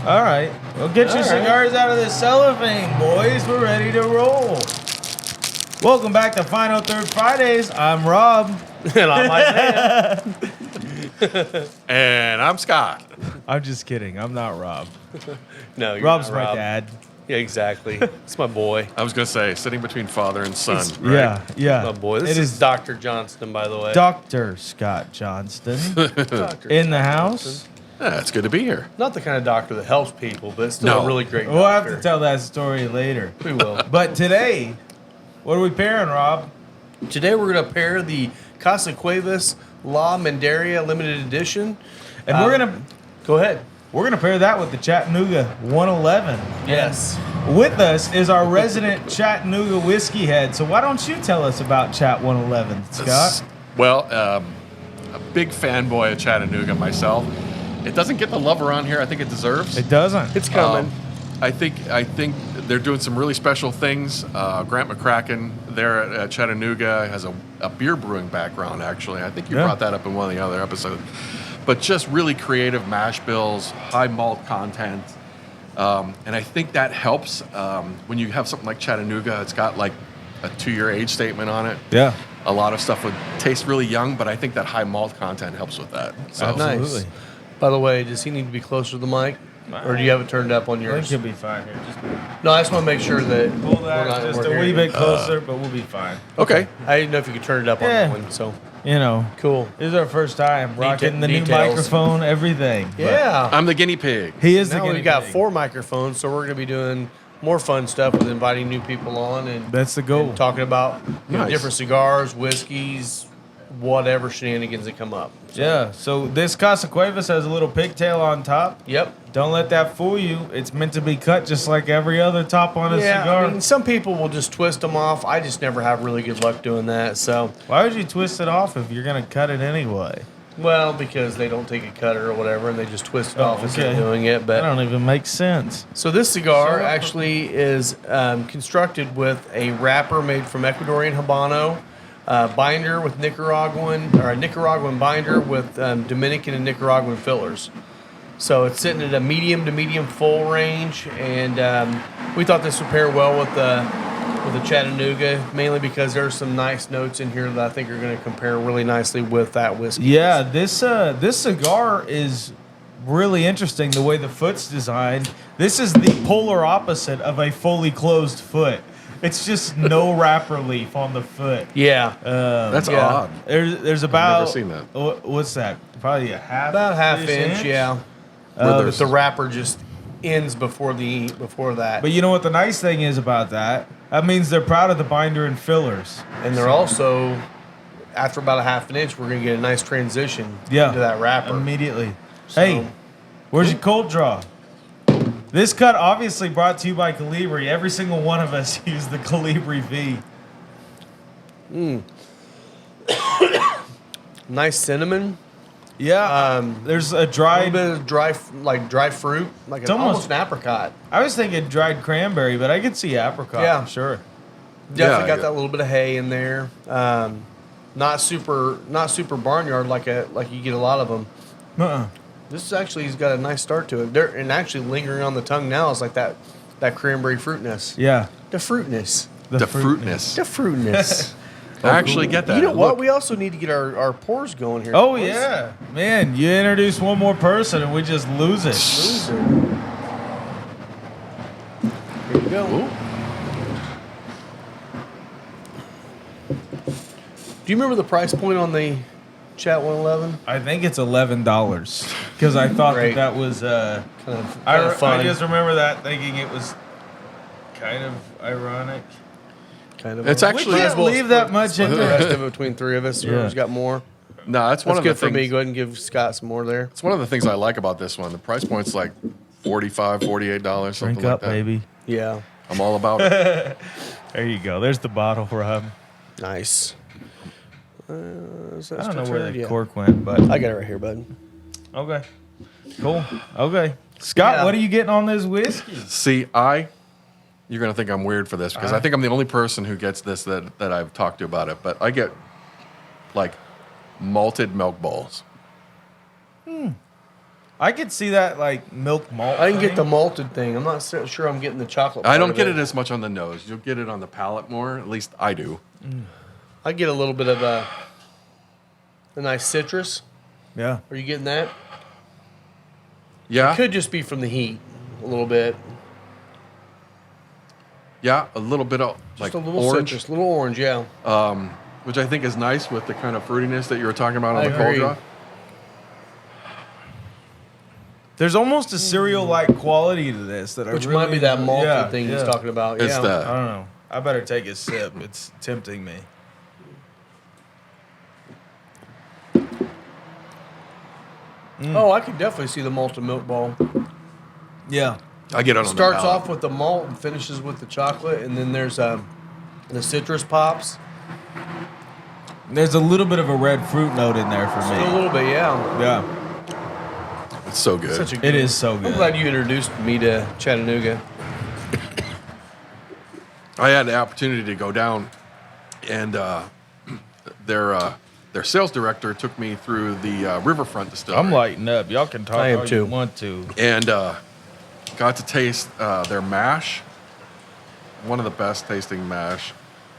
All right. Well, get your cigars out of the cellophane, boys. We're ready to roll. Welcome back to Final Third Fridays. I'm Rob. And I'm Isaiah. And I'm Scott. I'm just kidding. I'm not Rob. No, you're Rob's not my Rob. dad. Yeah, exactly. It's my boy. I was going to say, sitting between father and son. Right? Yeah, yeah. My boy. This is Dr. Johnston, by the way. Dr. Scott Johnston Dr. in the Scott house. Johnston. Yeah, it's good to be here. Not the kind of doctor that helps people, but it's still No. a really great doctor. We'll have to tell that story later. We will. But today, what are we pairing, Rob? Today we're going to pair the Casa Cuevas La Mandarria Limited Edition. And we're gonna Go ahead. pair that with the Chattanooga 111. Yes. With us is our resident Chattanooga whiskey head. So why don't you tell us about Chat 111, Scott? Well, a big fanboy of Chattanooga myself. It doesn't get the love around here I think it deserves. It doesn't. It's coming. I think they're doing some really special things. Grant McCracken there at Chattanooga has a beer brewing background, actually. I think you brought that up in one of the other episodes. But just really creative mash bills, high malt content. And I think that helps when you have something like Chattanooga. It's got like a 2-year age statement on it. Yeah. A lot of stuff would taste really young, but I think that high malt content helps with that. So Absolutely. Nice. By the way, does he need to be closer to the mic? Or do you have it turned up on I think yours? you'll be fine here. Just No, I just want to make sure that pull that just a wee bit closer, but we'll be fine. Okay. I didn't know if you could turn it up on Yeah. that one. So You know, cool. this is our first time rocking the new details. microphone, everything. But Yeah. I'm the guinea pig. he is the Now guinea we've got pig. 4 microphones, so we're going to be doing more fun stuff with inviting new people on and That's the goal. talking about Nice. different cigars, whiskeys, whatever shenanigans that come up. So, Yeah, so this Casa Cuevas has a little pigtail on top. Yep. Don't let that fool you. It's meant to be cut just like every other top on a cigar. I mean, some people will just twist them off. I just never have really good luck doing that. So, Why would you twist it off if you're going to cut it anyway? well, because they don't take a cutter or whatever, and they just twist it off instead of okay. doing it. That But don't even make sense. so this cigar So- actually is constructed with a wrapper made from Ecuadorian Habano, binder with Nicaraguan, or a Nicaraguan binder with Dominican and Nicaraguan fillers. So it's sitting at a medium to medium full range, and we thought this would pair well with the Chattanooga, mainly because there's some nice notes in here that I think are going to compare really nicely with that whiskey. Yeah, this cigar is really interesting the way the foot's designed. This is the polar opposite of a fully closed foot. It's just no wrapper leaf on the foot. Yeah, That's Yeah. odd. There's about never seen that. What's that? Probably a half. about half inch. Yeah, Where but the wrapper just ends before that. But you know what the nice thing is about that? That means they're proud of the binder and fillers. And they're also, after about a half an inch, we're going to get a nice transition into that wrapper. immediately. So- Hey, where's your cold draw? This cut obviously brought to you by Calibri. Every single one of us used the Calibri V. Nice cinnamon. Yeah, there's a A dried. little bit of dry fruit, like almost an apricot. I was thinking dried cranberry, but I could see apricot. Yeah. Sure. Definitely got yeah. that little bit of hay in there. Not super barnyard like you get a lot of them. Uh-uh. This actually has got a nice start to it. And actually lingering on the tongue now is like that cranberry fruitness. Yeah. The fruitness. The fruitness. The fruitness. I actually get that. You know what? Look, We also need to get our pours going here. Oh boys. yeah, man! You introduce one more person and we just lose it. Here you go. Ooh. Do you remember the price point on the Chat 111? I think it's $11 because I thought Great. that was. Kind of I fun. just remember that thinking it was kind of ironic. kind of. It's actually- We can't leave that much split into the rest it. of it between 3 of us. Yeah. Whoever's got more. No, that's one That's of good the for things. me. Go ahead and give Scott some more there. It's one of the things I like about this one. The price point's like $45, $48, something Drink like up, that. baby. Yeah. I'm all about it. There you go. There's the bottle, Rob. Nice. I don't know where the cork went, but I got it right here, bud. okay, cool. Okay, Scott, Yeah. what are you getting on this whiskey? See, you're going to think I'm weird for this because I think I'm the only person who gets this that I've talked to about it, but I get like malted milk balls. I could see that like milk malt. I can get thing. the malted thing. I'm not sure I'm getting the chocolate. I part don't of get it as much on the nose. You'll get it on the palate more. At least I do. I get a little bit of a nice citrus. Yeah. Are you getting that? Yeah, Could just be from the heat, a little bit. yeah, a little bit of Just like a little orange, citrus, a little orange, yeah. which I think is nice with the kind of fruitiness that you were talking about on I the cold agree. draw. There's almost a cereal-like quality to this that Which I really might be that enjoy. malted Yeah, thing yeah. he's talking about. It's yeah. the I don't know. I better take a sip. It's tempting me. Oh, I could definitely see the malted milk ball. Yeah. I get it on Starts the palate. off with the malt and finishes with the chocolate, and then there's the citrus pops. There's a little bit of a red fruit note in there for Still a me. little bit, yeah. Yeah. It's so good. Such a It good, is so I'm good. glad you introduced me to Chattanooga. I had the opportunity to go down, and their sales director took me through the Riverfront Distillery. I'm lighting up. Y'all can talk I am all too. you want to. And got to taste their mash. One of the best tasting mash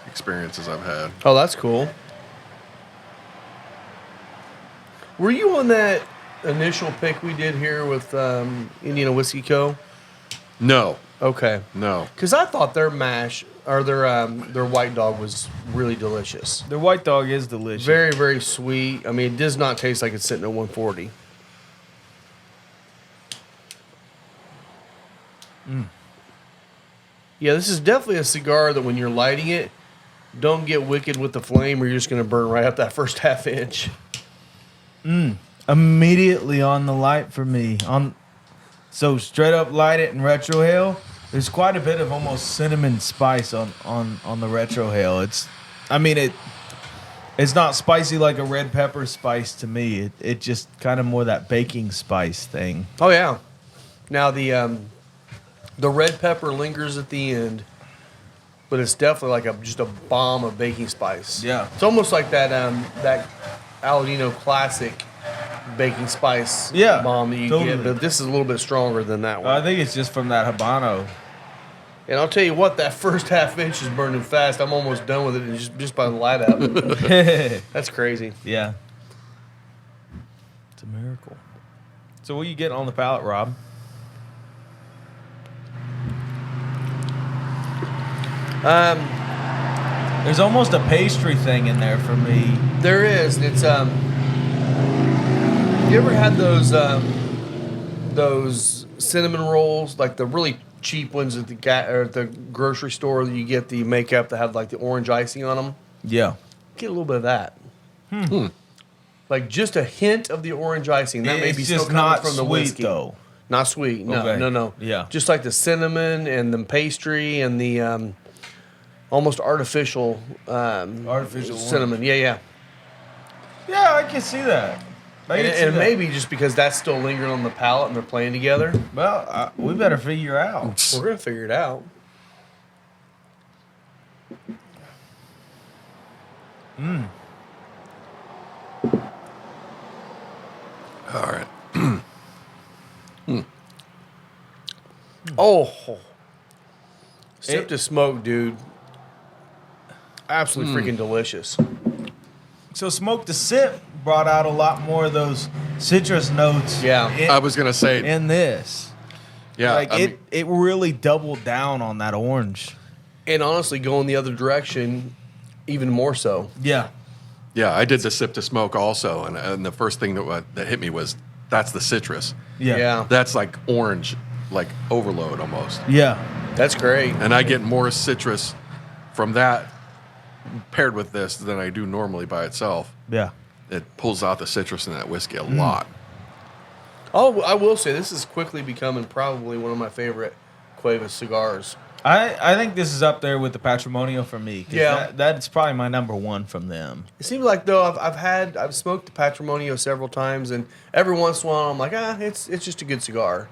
experiences I've had. Oh, that's cool. Were you on that initial pick we did here with Indiana Whiskey Co.? No, Okay. no. Because I thought their mash, or their white dog was really delicious. The white dog is delicious. Very, very sweet. I mean, it does not taste like it's sitting at 140. Yeah, this is definitely a cigar that when you're lighting it, don't get wicked with the flame or you're just going to burn right up that first half inch. Immediately on the light for me. So straight up light it and retrohale. There's quite a bit of almost cinnamon spice on the retrohale. It's not spicy like a red pepper spice to me. It just kind of more that baking spice thing. Oh, yeah. Now, the red pepper lingers at the end, but it's definitely like just a bomb of baking spice. Yeah. It's almost like that Aladino classic baking spice Yeah, bomb that you totally. get, but this is a little bit stronger than that I one. think it's just from that Habano. And I'll tell you what, that first half inch is burning fast. I'm almost done with it just by the light up. That's crazy. Yeah. It's a miracle. So what you getting on the palate, Rob? There's almost a pastry thing in there for me. There is. It's you ever had those cinnamon rolls, like the really cheap ones at the grocery store that you get the makeup that have like the orange icing on them? Yeah. Get a little bit of that. Like just a hint of the orange icing. That may It's be just still coming not from the sweet, whiskey. though. Not sweet. No, Okay. no. Yeah. Just like the cinnamon and the pastry and the almost artificial Artificial cinnamon. Yeah. Yeah, I can see that. I can see And that. maybe just because that's still lingering on the palate and they're playing together, Well, we better figure out. we're gonna figure it out. All right. Oh, sip to smoke, dude. Absolutely freaking delicious. So Smoke to Sip brought out a lot more of those citrus notes. Yeah. I was gonna say, in this. yeah. Like I mean, it really doubled down on that orange. And honestly, going the other direction, even more so. Yeah. yeah. I did the sip to smoke also, and the first thing that hit me was that's the citrus. Yeah. That's like orange, like overload almost. Yeah. That's great. And I get more citrus from that paired with this than I do normally by itself. Yeah. It pulls out the citrus in that whiskey a lot. Oh, I will say this is quickly becoming probably one of my favorite Cuevas cigars. I think this is up there with the Patrimonio for me. 'Cause Yeah. that's probably my number one from them. It seems like though I've smoked the Patrimonio several times, and every once in a while I'm like, it's just a good cigar.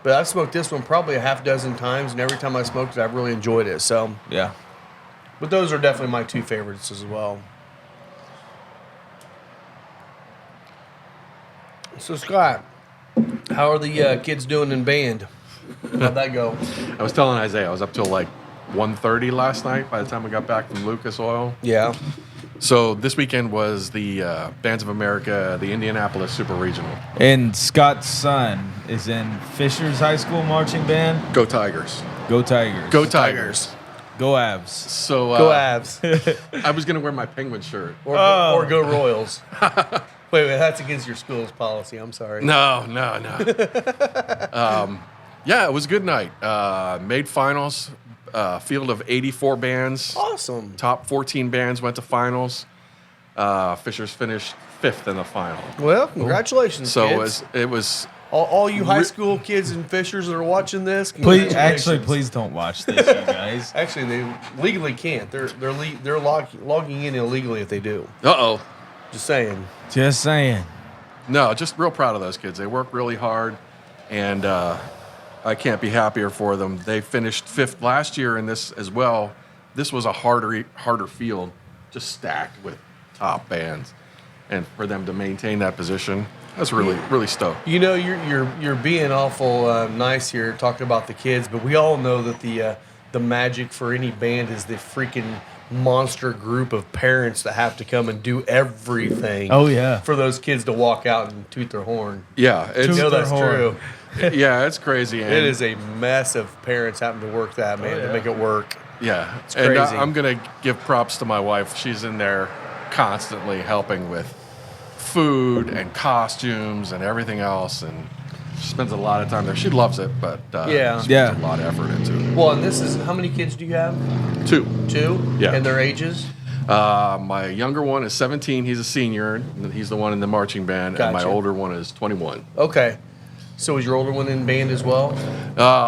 But I've smoked this one probably a half dozen times, and every time I smoked it, I've really enjoyed it. So, Yeah. but those are definitely my two favorites as well. So Scott, How are the kids doing in band? How'd that go? I was telling Isaiah I was up till like 1:30 last night by the time I got back from Lucas Oil. Yeah. So this weekend was the Bands of America, the Indianapolis Super Regional. And Scott's son is in Fisher's High School marching band. Go Tigers. Go Tigers. Go Tigers. Go Avs. So Go Avs. I was going to wear my Penguin shirt. Or go Royals. Wait, that's against your school's policy. I'm sorry. No. Yeah, it was a good night. Made finals. Field of 84 bands. Awesome. Top 14 bands went to finals. Fisher's finished 5th in the final. Well, congratulations, So kids. it was All you high school kids and Fishers that are watching this, Please don't watch this, you guys. Actually, they legally can't. They're logging in illegally if they do. Uh-oh. Just saying. Just saying. No, just real proud of those kids. They work really hard, and I can't be happier for them. They finished 5th last year in this as well. This was a harder field, just stacked with top bands, and for them to maintain that position, that's really stoked. You know, you're being awful nice here talking about the kids, but we all know that the magic for any band is the freaking monster group of parents that have to come and do everything. Oh, yeah. For those kids to walk out and toot their horn. Yeah, You it's know that's horn. true. yeah, it's crazy. And It is a mess of parents having to work that, man, to make it work. Yeah, It's and crazy. I'm gonna give props to my wife. She's in there constantly helping with food and costumes and everything else, and she spends a lot of time there. She loves it, but Yeah. she puts Yeah. a lot of effort into it. Well, and this is, how many kids do you have? 2. 2? Yeah. And their ages? My younger one is 17. He's a senior. And he's the one in the marching band, and my Gotcha. older one is 21. Okay. So is your older one in band as well?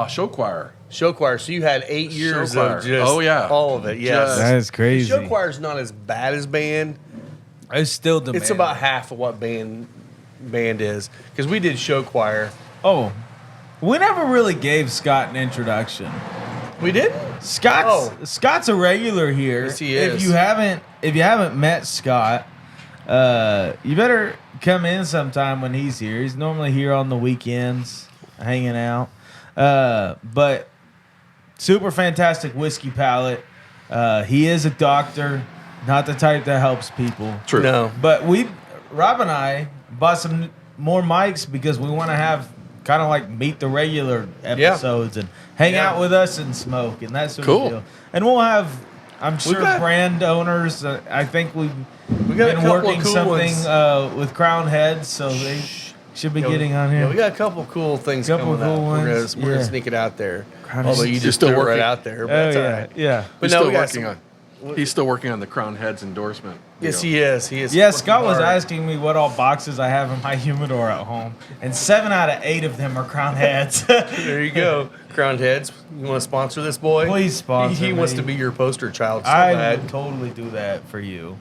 Show choir. Show choir. So you had 8 years Show choir. of just Oh, yeah. all of it. Yes. Just- That is crazy. Show choir's not as bad as band. It's still demanding. It's about half of what band is. Because we did show choir. Oh, we never really gave Scott an introduction. We didn't? Scott's a regular here. Yes, he is. If you haven't met Scott, you better come in sometime when he's here. He's normally here on the weekends, hanging out. But super fantastic whiskey palate. He is a doctor, not the type that helps people. True. No. But Rob and I bought some more mics because we want to have kind of like meet the regular episodes and hang out with us and smoke and that sort Cool. of deal. And we'll have, I'm sure, got- brand owners. I think we've got a been couple working of cool something with Crown Heads, so they should be getting on here. Yeah, we got a couple cool things Couple coming cool up. ones, We're gonna yeah. sneak it out there. Crown Although Heads. you He's just still threw it right working. out there. But Oh that's all yeah, right. yeah. But He's no, still we got working some- on. He's still working on the Crown Heads endorsement. Yes, deal. he is. He is. Yeah, working Scott was hard. asking me what all boxes I have in my humidor at home, and 7 out of 8 of them are Crown Heads. There you go. Crowned Heads. You want to sponsor this boy? Please sponsor He wants me. to be your poster child so I bad. would totally do that for you.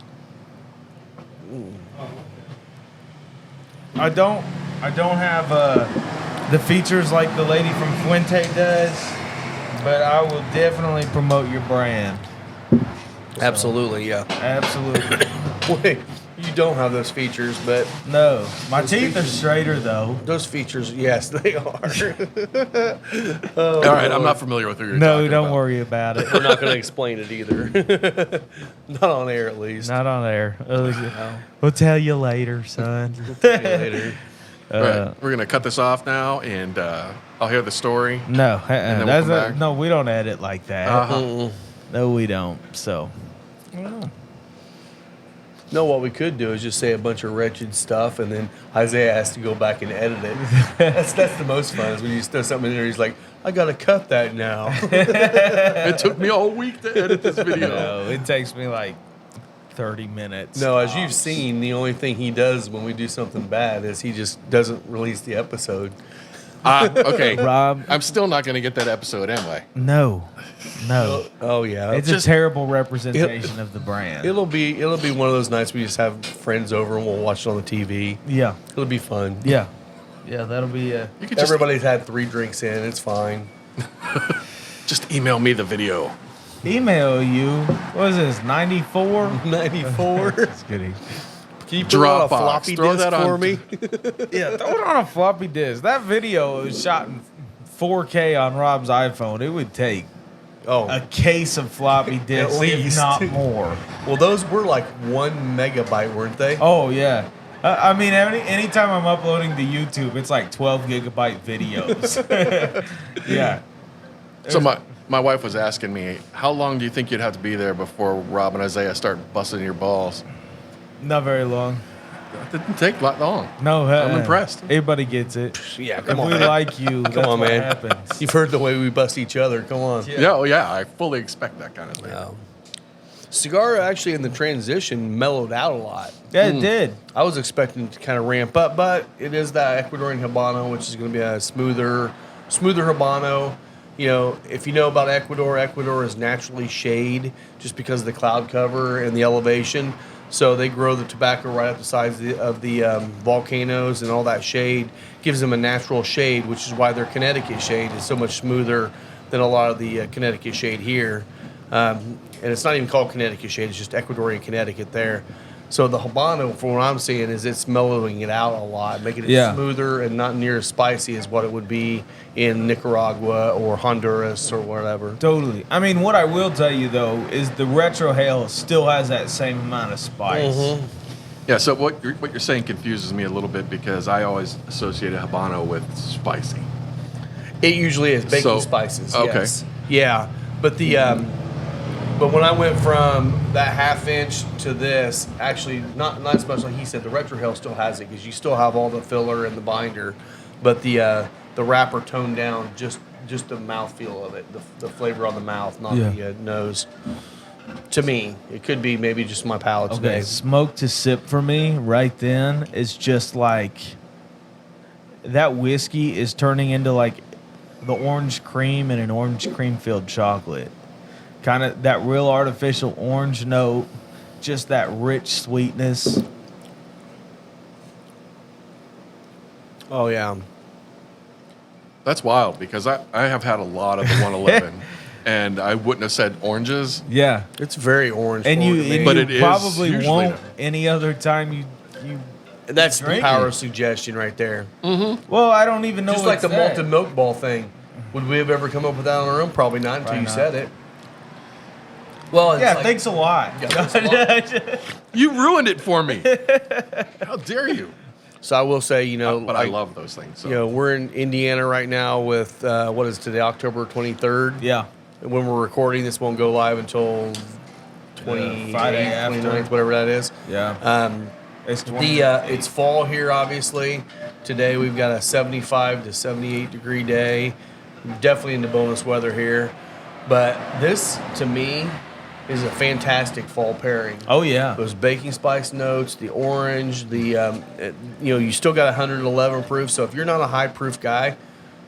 I don't have the features like the lady from Fuente does, but I will definitely promote your brand. Absolutely, yeah. Absolutely. Wait, you don't have those features, but No, my teeth are straighter though. those features, yes, they are. All right, I'm not familiar with who you're No, talking don't about. worry about it. We're not going to explain it either. Not on air, at least. Not on air. We'll tell you later, son. See you later. All right, we're gonna cut this off now, and I'll hear the story. No, then we'll that's come back. no. We don't edit like that. Uh-huh. No, we don't. So, I don't know. No, what we could do is just say a bunch of wretched stuff, and then Isaiah has to go back and edit it. That's the most fun, is when you just throw something in there, he's like, I got to cut that now. It took me all week to edit this video. No, it takes me like 30 minutes. No, as you've seen, the only thing he does when we do something bad is he just doesn't release the episode. Okay, Rob. I'm still not gonna get that episode anyway. No. Oh, yeah. It's Just- a terrible representation of the brand. It'll be one of those nights we just have friends over and we'll watch it on the TV. Yeah. It'll be fun. Yeah. Yeah, that'll be You could just, Everybody's had 3 drinks in. It's fine. just email me the video. email you. What is this? 94? 94. Just kidding. Can you put it on a Dropbox. floppy Throw disk that for on- me? Yeah, throw it on a floppy disk. That video was shot in 4K on Rob's iPhone. It would take Oh, a case of floppy disks, if least. not more. well, those were like 1 megabyte, weren't they? Oh yeah. I mean, anytime I'm uploading to YouTube, it's like 12 gigabyte videos. Yeah. So my wife was asking me, how long do you think you'd have to be there before Rob and Isaiah start busting your balls? Not very long. It didn't take that long. No, I'm impressed. Everybody gets it. Yeah, If come on, we man. like you, that's Come on, what man. happens. You've heard the way we bust each other. Come on. Yeah. Yeah, oh yeah, I fully expect that kind of thing. Cigar actually in the transition mellowed out a lot. Yeah, it did. I was expecting to kind of ramp up, but it is that Ecuadorian Habano, which is going to be a smoother Habano. You know, if you know about Ecuador, Ecuador is naturally shade just because of the cloud cover and the elevation. So they grow the tobacco right up the sides of the volcanoes, and all that shade gives them a natural shade, which is why their Connecticut shade is so much smoother than a lot of the Connecticut shade here. And it's not even called Connecticut shade; it's just Ecuadorian Connecticut there. So the Habano, from what I'm seeing, is it's mellowing it out a lot, making it smoother and not near as spicy as what it would be in Nicaragua or Honduras or whatever. Totally. I mean, what I will tell you though is the retro hail still has that same amount of spice. Mm-hmm. Yeah, so what you're saying confuses me a little bit because I always associated Habano with spicy. It usually is baking So, spices. okay. Yes. Yeah, but the but when I went from that half inch to this, actually not as much like he said. The retro hail still has it because you still have all the filler and the binder, but the wrapper toned down just the mouthfeel of it, the flavor on the mouth, not the nose. To me, it could be maybe just my palate Okay, today. smoke to sip for me right then is just like that whiskey is turning into like the orange cream in an orange cream filled chocolate. Kind of that real artificial orange note, just that rich sweetness. Oh yeah. That's wild because I have had a lot of the 111, and I wouldn't have said oranges. Yeah. It's very orange. And forward you, to me. and But you it is probably usually won't not. any other time you That's the drink power it. of suggestion right there. well, I don't even know Just like what's the that. malted milk ball thing. Would we have ever come up with that on our own? Probably not until Probably you not. said it. Well, it's Yeah, like- thanks a lot. Yeah, thanks You ruined it for me. How dare you? So I will say, you know, But I like, love those things. So. you know, we're in Indiana right now with what is today, October 23rd. Yeah. And when we're recording, this won't go live until 28th, Friday after. 29th, whatever that is. Yeah. It's It's fall here, obviously. Today we've got a 75 to 78 degree day. Definitely into bonus weather here. But this, to me, is a fantastic fall pairing. Oh yeah. Those baking spice notes, the orange, you still got 111 proof. So if you're not a high proof guy,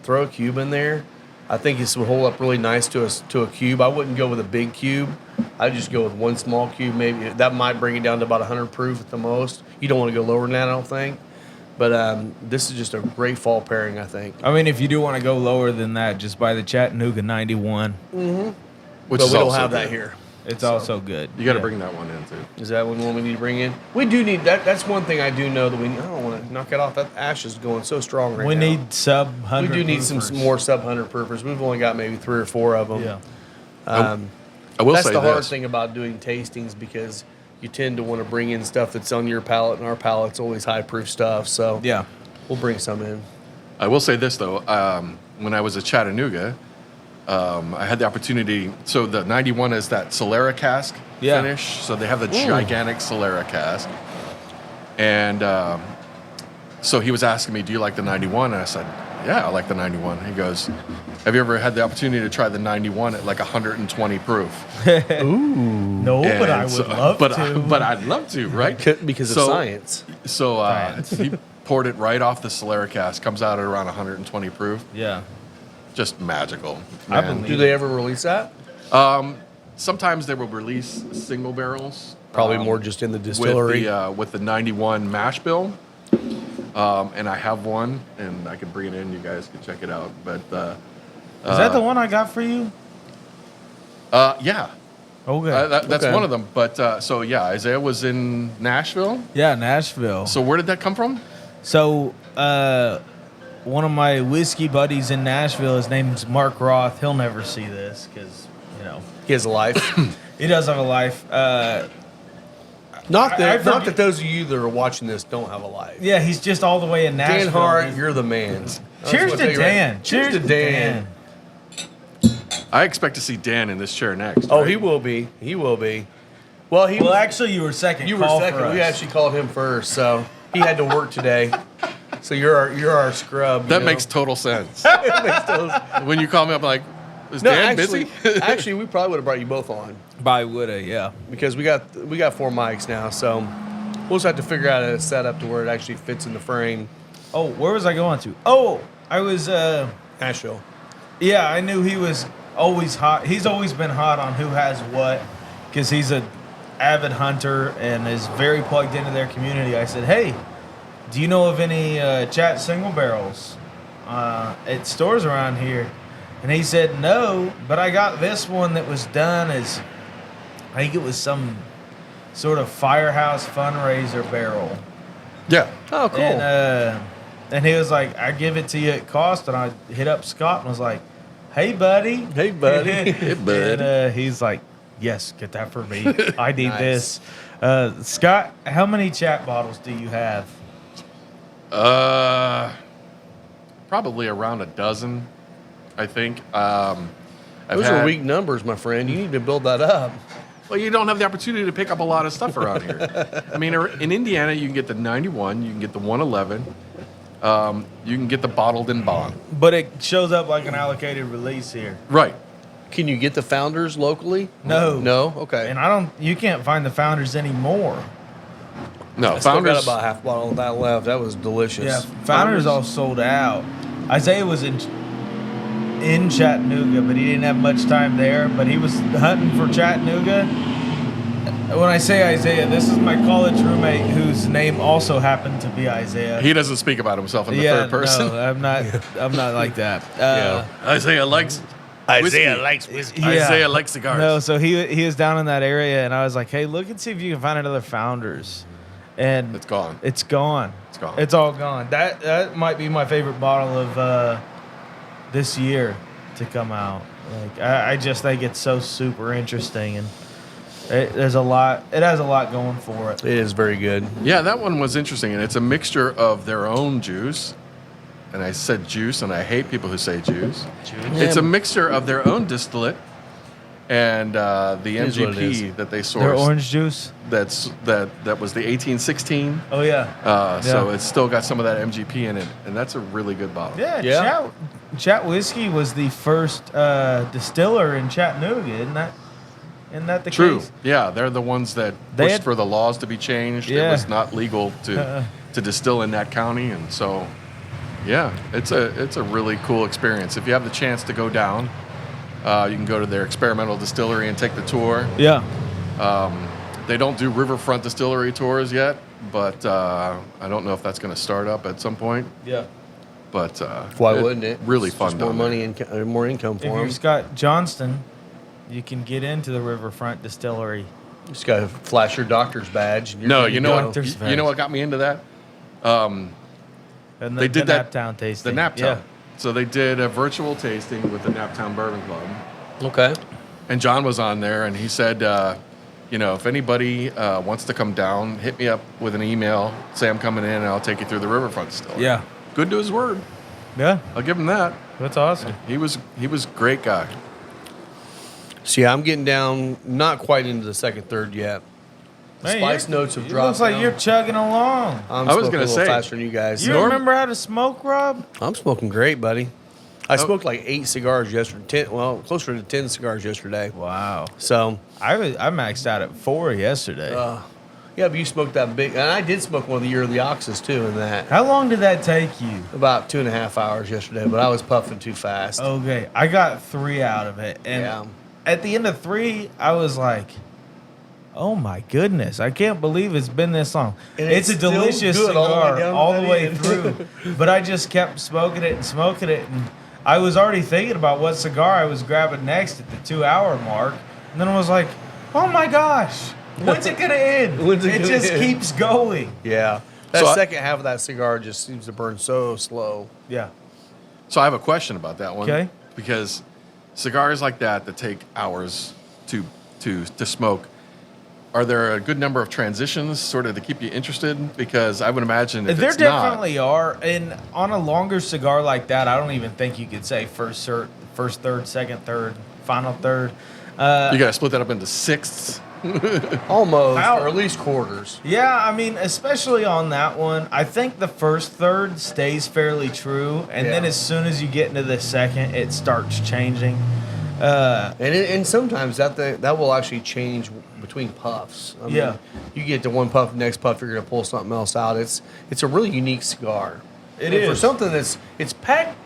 throw a cube in there. I think this would hold up really nice to a cube. I wouldn't go with a big cube. I'd just go with one small cube. Maybe that might bring it down to about 100 proof at the most. You don't want to go lower than that, I don't think. But this is just a great fall pairing, I think. I mean, if you do want to go lower than that, just buy the Chattanooga 91. Which But is we don't also have that good. here. It's also good. You got to Yeah. bring that one in too. Is that one we need to bring in? We do need that. That's one thing I do know that we. I don't want to knock it off. That ash is going so strong right We now. need sub We 100. do need some proofers. more sub 100 proofers. We've only got maybe 3 or 4 of them. Yeah. I will That's say the hard this. thing about doing tastings because you tend to want to bring in stuff that's on your palate, and our palate's always high proof stuff. So Yeah. we'll bring some in. I will say this though. When I was at Chattanooga, I had the opportunity. So the 91 is that Solera cask Yeah. finish. So they have the gigantic Solera cask, and so he was asking me, "Do you like the 91?" And I said, "Yeah, I like the 91." He goes, "Have you ever had the opportunity to try the 91 at like 120 proof?" No, but And I would so- love but to. but I'd love to, right? Because of So- science. So he poured it right off the Solera cask. Comes out at around 120 proof. yeah. Just magical. I man. believe Do they ever release that? Sometimes they will release single barrels. Probably more just in the distillery. with the 91 mash bill. And I have one, and I can bring it in. You guys can check it out. But Is that the one I got for you? yeah, Okay. That's Okay. one of them. But so yeah, Isaiah was in Nashville. Yeah, Nashville. So where did that come from? So, one of my whiskey buddies in Nashville, his name's Mark Roth. He'll never see this because, He has a life. he does have a life. Not I that those of you that are watching this don't have a life. Yeah, he's just all the way in Nashville. Dan Hart, you're the man. That's Cheers what to they- Dan. Cheers to Dan. I expect to see Dan in this chair next. Oh, right? he will be. He will be. Well, Well, actually, you were second. you were Call second. for We us. actually called him first, so he had to work today. So you're our scrub. That you know? makes total sense. It makes total- When you call me up, I'm like, is No, Dan actually, busy? actually, we probably would have brought you both on By Woulda, yeah. because we got 4 mics now. So we'll just have to figure out a setup to where it actually fits in the frame. Oh, where was I going to? Oh, I was. Nashville. Yeah, I knew he was always hot. He's always been hot on who has what because he's a avid hunter and is very plugged into their community. I said, hey, do you know of any Chatt single barrels at stores around here? And he said, no, but I got this one that was done as, I think it was some sort of firehouse fundraiser barrel. Yeah. Oh, cool. And he was like, I give it to you at cost. And I hit up Scott and was like, hey, buddy. Hey, buddy. Hey, bud. And he's like, yes, get that for me. I need Nice. this. Scott, how many Chatt bottles do you have? Probably around a dozen, I think. Those are weak numbers, my friend. You need to build that up. Well, you don't have the opportunity to pick up a lot of stuff around here. I mean, in Indiana, you can get the 91, you can get the 111, you can get the bottled in bond. But it shows up like an allocated release here. Right. Can you get the founders locally? No. No? Okay. And you can't find the founders anymore. No, I still Founders. got about half a bottle of that left. That was delicious. Yeah, founders all sold out. Isaiah was in Chattanooga, but he didn't have much time there. But he was hunting for Chattanooga. When I say Isaiah, this is my college roommate whose name also happened to be Isaiah. He doesn't speak about himself in the third person. No, I'm not. I'm not like that. Isaiah likes Isaiah whiskey. likes whiskey. Yeah. Isaiah likes cigars. No, so he was down in that area, and I was like, hey, look and see if you can find another founders. And It's gone. It's gone. It's gone. It's all gone. That might be my favorite bottle of this year to come out. Like I just think it's so super interesting, and it has a lot going for it. It is very good. Yeah, that one was interesting, and it's a mixture of their own juice. And I said juice, and I hate people who say juice. It's a mixture of their own distillate and the is what it is. MGP that they sourced. Their orange juice. That was the 1816. Oh yeah. So Yeah. it's still got some of that MGP in it, and that's a really good bottle. Yeah. Yeah. Chatt Whiskey was the first distiller in Chattanooga, isn't that the True. case? Yeah, they're the ones that They pushed had- for the laws to be changed. Yeah. It was not legal to distill in that county, and so yeah, it's a really cool experience. If you have the chance to go down, you can go to their experimental distillery and take the tour. Yeah. They don't do riverfront distillery tours yet, but I don't know if that's going to start up at some point. Yeah. But Why wouldn't it? Really It's fun. just more down there. money and more income If for you're them. Scott Johnston, you can get into the Riverfront Distillery. Just got to flash your doctor's badge. And you're No, good you to know go. what? Doctor's You know what got me into that? And They did that- Naptown tasting. The Naptown. Yeah. So they did a virtual tasting with the Naptown Bourbon Club. Okay. And John was on there, and he said, if anybody wants to come down, hit me up with an email. Say I'm coming in, and I'll take you through the riverfront distillery. Yeah. Good to his word. Yeah. I'll give him that. That's awesome. He was a great guy. So yeah, I'm getting down, not quite into the second third yet. The Man, spice you're- notes have it dropped. looks like down. you're chugging along. I'm I was smoking gonna a little say, faster than you guys. You Norm- remember how to smoke, Rob? I'm smoking great, buddy. I Oh. smoked like 8 cigars yesterday. Closer to 10 cigars yesterday. Wow. So, I maxed out at 4 yesterday. yeah, but you smoked that big, and I did smoke one of the Year of the Oxes too. In that, How long did that take you? about 2.5 hours yesterday, but I was puffing too fast. Okay, I got 3 out of it, and Yeah. at the end of 3, I was like, "Oh my goodness! I can't believe it's been this long." And It's a it's still delicious good all the way cigar down to all the that way end. through, but I just kept smoking it, and I was already thinking about what cigar I was grabbing next at the 2-hour mark, and then I was like, Oh my gosh. When's it going to end? It just keeps going. Yeah. That second half of that cigar just seems to burn so slow. Yeah. So I have a question about that one. Okay. Because cigars like that take hours to smoke, are there a good number of transitions sort of to keep you interested? Because I would imagine if There it's not, definitely are. And on a longer cigar like that, I don't even think you could say first third, second third, final third. you got to split that up into sixths. Almost, or at least quarters. Yeah, I mean, especially on that one, I think the first third stays fairly true, and then as soon as you get into the second, it starts changing. And sometimes that will actually change between puffs. I mean, you get to one puff, next puff, you're going to pull something else out. It's a really unique cigar. It is. For something it's packed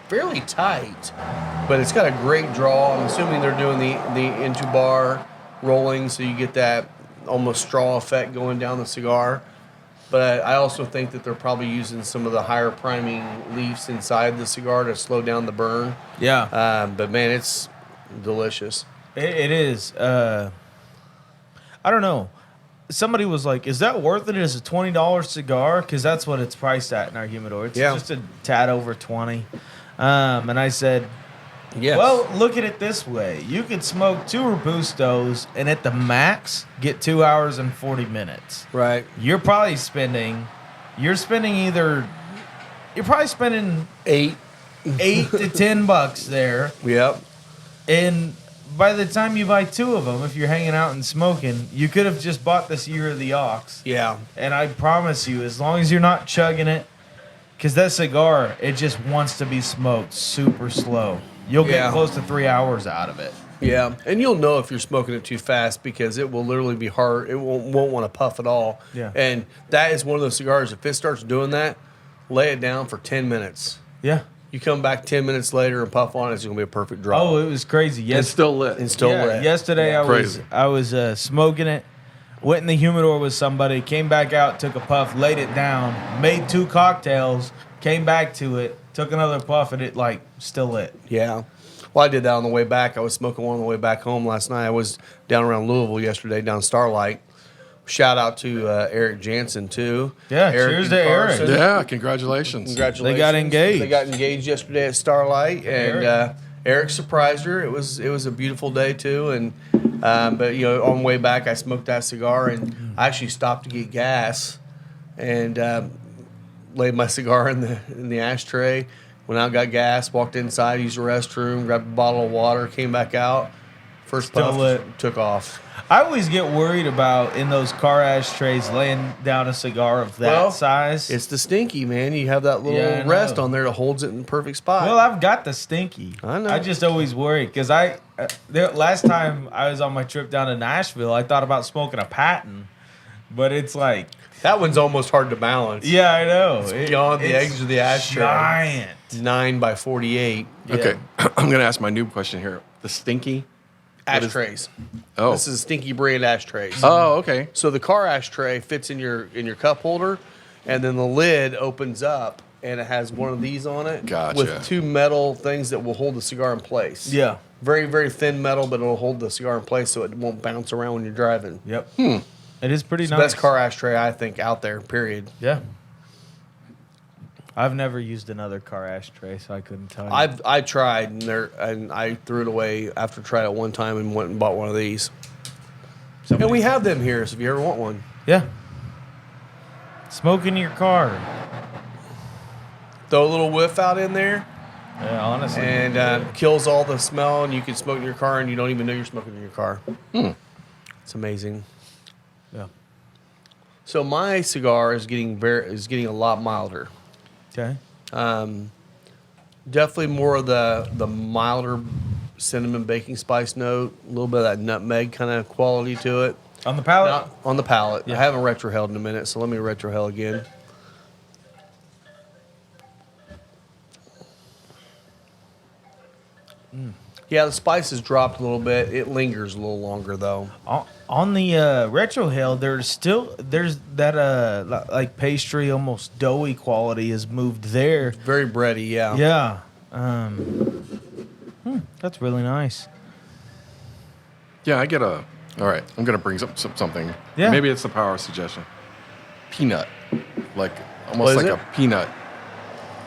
fairly tight, but it's got a great draw. I'm assuming they're doing the into bar rolling, so you get that almost straw effect going down the cigar. But I also think that they're probably using some of the higher priming leaves inside the cigar to slow down the burn. Yeah. But man, it's delicious. It is. I don't know. Somebody was like, is that worth it as a $20 cigar? Because that's what it's priced at in our humidor. It's just a tad over 20. And I said, yes. Well, look at it this way. You could smoke 2 Robustos and at the max get 2 hours and 40 minutes. Right. You're probably spending 8 to 10 bucks there. Yep. And by the time you buy 2 of them, if you're hanging out and smoking, you could have just bought this Year of the Ox. Yeah. And I promise you, as long as you're not chugging it, because that cigar, it just wants to be smoked super slow. You'll get close to 3 hours out of it. Yeah, and you'll know if you're smoking it too fast because it will literally be hard. It won't want to puff at all. Yeah. And that is one of those cigars, if it starts doing that, lay it down for 10 minutes. Yeah. You come back 10 minutes later and puff on it, it's going to be a perfect draw. Oh, it was crazy. Yes. It's still lit. It's still lit. Yesterday Crazy. I was smoking it, went in the humidor with somebody, came back out, took a puff, laid it down, made 2 cocktails, came back to it, took another puff, and it still lit. Yeah. Well, I did that on the way back. I was smoking one on the way back home last night. I was down around Louisville yesterday, down Starlight. Shout out to Eric Johnston, too. Yeah, Eric cheers and to Eric. Carson. Yeah, congratulations. Congratulations. They got engaged. They got engaged yesterday at Starlight, and Eric surprised her. It was a beautiful day, too. And but on the way back, I smoked that cigar, and I actually stopped to get gas, and laid my cigar in the ashtray. Went out, got gas, walked inside, used the restroom, grabbed a bottle of water, came back out. First Still puff, lit. took off. I always get worried about in those car ashtrays laying down a cigar of that size. It's the stinky, man. You have that little rest on there that holds it in the perfect spot. Well, I've got the stinky. I know. I just always worry because last time I was on my trip down to Nashville, I thought about smoking a Patton, but it's like that one's almost hard to balance. Yeah, I know. It's beyond the edge of the ashtray. Giant. 9 by 48. Okay, I'm going to ask my new question here. The stinky Ashtrays. Oh. This is Stinky brand ashtrays. Oh, okay. So the car ashtray fits in your cup holder, and then the lid opens up, and it has one of these on it. Gotcha. With 2 metal things that will hold the cigar in place. Yeah. Very, very thin metal, but it'll hold the cigar in place so it won't bounce around when you're driving. Yep. It is pretty It's nice. the best car ashtray, I think, out there, period. Yeah. I've never used another car ashtray, so I couldn't tell you. I tried, and I threw it away after trying it one time and went and bought one of these. And we have them here, so if you ever want one. Yeah. Smoke in your car. Throw a little whiff out in there. Yeah, honestly. And kills all the smell, and you can smoke in your car, and you don't even know you're smoking in your car. It's amazing. Yeah. So my cigar is getting a lot milder. Okay. Definitely more of the milder cinnamon baking spice note, a little bit of that nutmeg kind of quality to it. On the palate? Not on the palate. Yeah. I haven't retroheld in a minute, so let me retrohell again. Yeah, the spice has dropped a little bit. It lingers a little longer though. On the retrohale, there's that like pastry, almost doughy quality has moved there. Very bready, yeah. Yeah. That's really nice. Yeah, I get a All right, I'm gonna bring up something. Yeah. Maybe it's the power of suggestion. Peanut, like What almost is like it? a peanut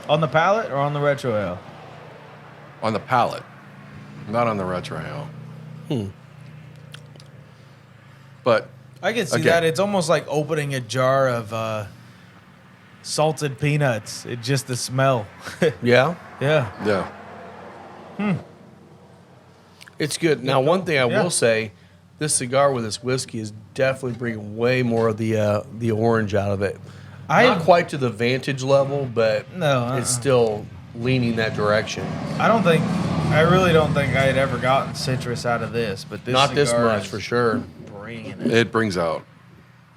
On the palate or on the retro ale? on the palate, not on the retro ale. But I can see Again. that. It's almost like opening a jar of salted peanuts. It's just the smell. Yeah, Yeah. yeah, it's good. Now, one thing I Yeah. will say, this cigar with this whiskey is definitely bringing way more of the orange out of it. Not quite to the Vantage level, but No, it's still leaning that direction. I really don't think I had ever gotten citrus out of this, but this Not this cigar much is for sure. bringing it. it brings out.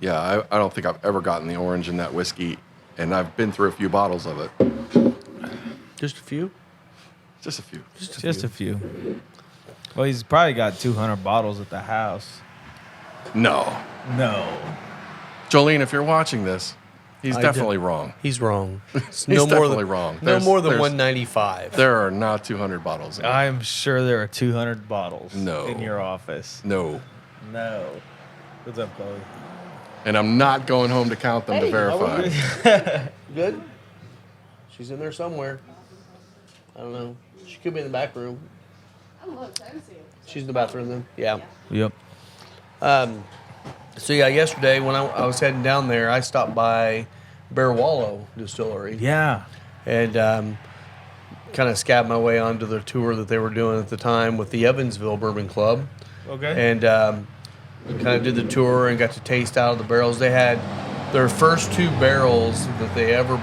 Yeah, I don't think I've ever gotten the orange in that whiskey, and I've been through a few bottles of it. Just a few. Just a few. Just a few. Well, he's probably got 200 bottles at the house. No, No. Jolene, if you're watching this, he's I definitely wrong. He's wrong. It's He's definitely wrong. No more than There's- 195. There are not 200 bottles in it. I'm sure there are 200 bottles No. in your office. No. No. What's up, Chloe? And I'm not going home to count them to verify. Good. She's in there somewhere. I don't know. She could be in the back room. I looked. I didn't see it. She's in the bathroom then. Yeah. Yep. So yeah, yesterday when I was heading down there, I stopped by Bear Wallow Distillery. Yeah. And kind of scabbed my way onto the tour that they were doing at the time with the Evansville Bourbon Club. Okay. And kind of did the tour and got to taste out of the barrels. They had their first 2 barrels that they ever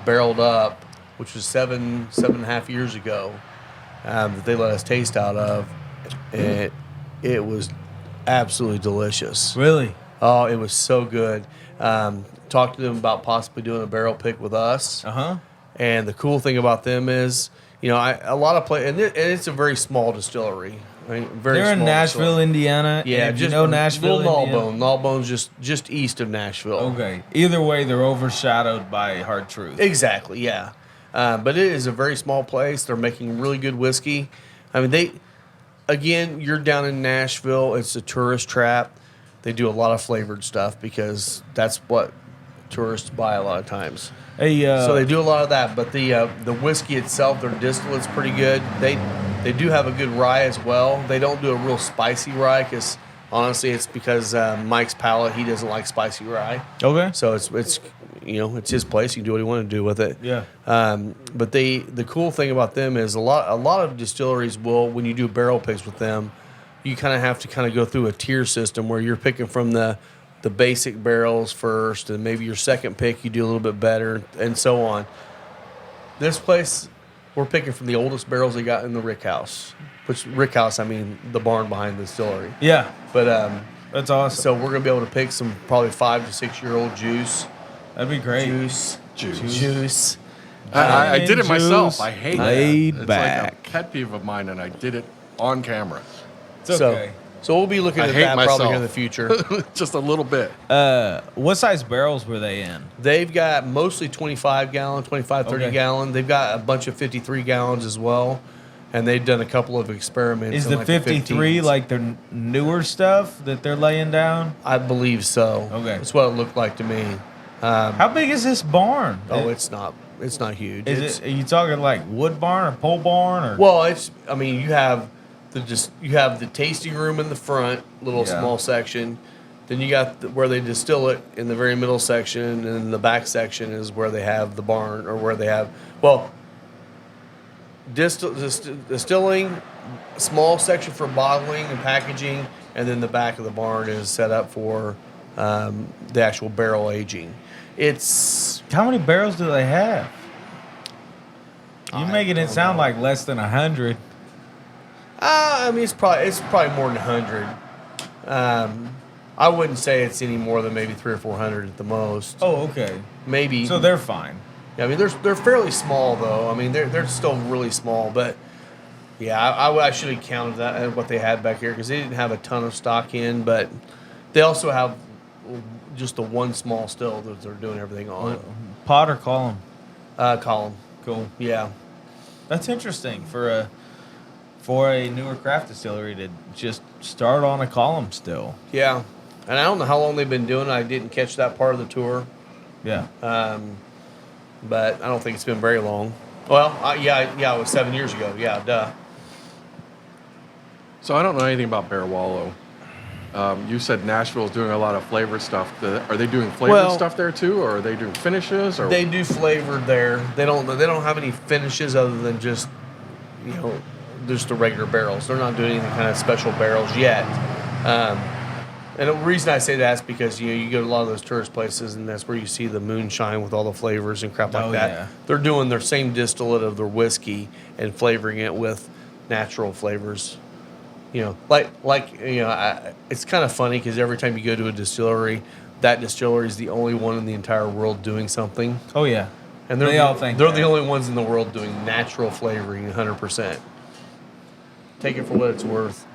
barreled up, which was seven and a half years ago, that they let us taste out of. And it was absolutely delicious. Really? Oh, it was so good. Talked to them about possibly doing a barrel pick with us. Uh-huh. And the cool thing about them is, you know, a lot of and it's a very small distillery. I mean, very They're in small Nashville, distillery. Indiana. Yeah, and just you know Nashville, little Indiana? Gnawbone. Gnawbone's just east of Nashville. Okay. Either way, they're overshadowed by Hard Truth. Exactly, yeah. But it is a very small place. They're making really good whiskey. I mean, again, you're down in Nashville. It's a tourist trap. They do a lot of flavored stuff because that's what tourists buy a lot of times. Hey, So they do a lot of that. But the whiskey itself, their distillate's pretty good. They do have a good rye as well. They don't do a real spicy rye because honestly, it's because Mike's palate, he doesn't like spicy rye. okay. So it's you know, it's his place. He can do what he want to do with it. Yeah. But the cool thing about them is a lot of distilleries will, when you do barrel picks with them, you kind of have to kind of go through a tier system where you're picking from the basic barrels first, and maybe your second pick you do a little bit better, and so on. This place, we're picking from the oldest barrels they got in the Rick House. Which Rick House, I mean the barn behind the distillery. Yeah. But That's awesome. so we're gonna be able to pick some probably 5 to 6 year old juice. That'd be great. Juice. I did it Juice myself. I hate laid that. It's back. like a pet peeve of mine, and I did it on camera. It's okay. So we'll be looking I at hate that probably myself. here in the future. Just a little bit. What size barrels were they in? They've got mostly 25 gallon, 25, 30 Okay. gallon. They've got a bunch of 53 gallons as well. And they've done a couple of experiments. Is in the like 53 15s. like their newer stuff that they're laying down? I believe so. Okay. That's what it looked like to me. How big is this barn? It's not huge. Is it? Are you talking like wood barn or pole barn or? Well, I mean, you have the tasting room in the front, little Yeah. small section. Then you got where they distill it in the very middle section, and in the back section is where they have the barn, or where they have distilling, small section for bottling and packaging, and then the back of the barn is set up for the actual barrel aging. It's How many barrels do they have? You're making it sound like less than 100. I mean, it's probably more than 100. I wouldn't say it's any more than maybe 300 or 400 at the most. Oh, okay. Maybe. So they're fine. Yeah, I mean, they're fairly small though. I mean, they're still really small, but yeah, I should have counted that at what they had back here because they didn't have a ton of stock in, but they also have just the one small still that they're doing everything on. Pot or column? Column. Cool. Yeah. That's interesting for for a newer craft distillery to just start on a column still. Yeah. And I don't know how long they've been doing it. I didn't catch that part of the tour. Yeah. But I don't think it's been very long. Well, it was 7 years ago. Yeah, duh. So I don't know anything about Bear Wallow. You said Nashville's doing a lot of flavored stuff. Are they doing flavored stuff there too, or are they doing finishes? Or They do flavored there. They don't have any finishes other than just just the regular barrels. They're not doing any kind of special barrels yet. And the reason I say that is because you go to a lot of those tourist places, and that's where you see the moonshine with all the flavors and crap like that. Yeah. They're doing their same distillate of their whiskey and flavoring it with natural flavors. It's kind of funny because every time you go to a distillery, that distillery is the only one in the entire world doing something. Oh yeah. And They all think they're that. the only ones in the world doing natural flavoring 100%. Take it for what it's worth.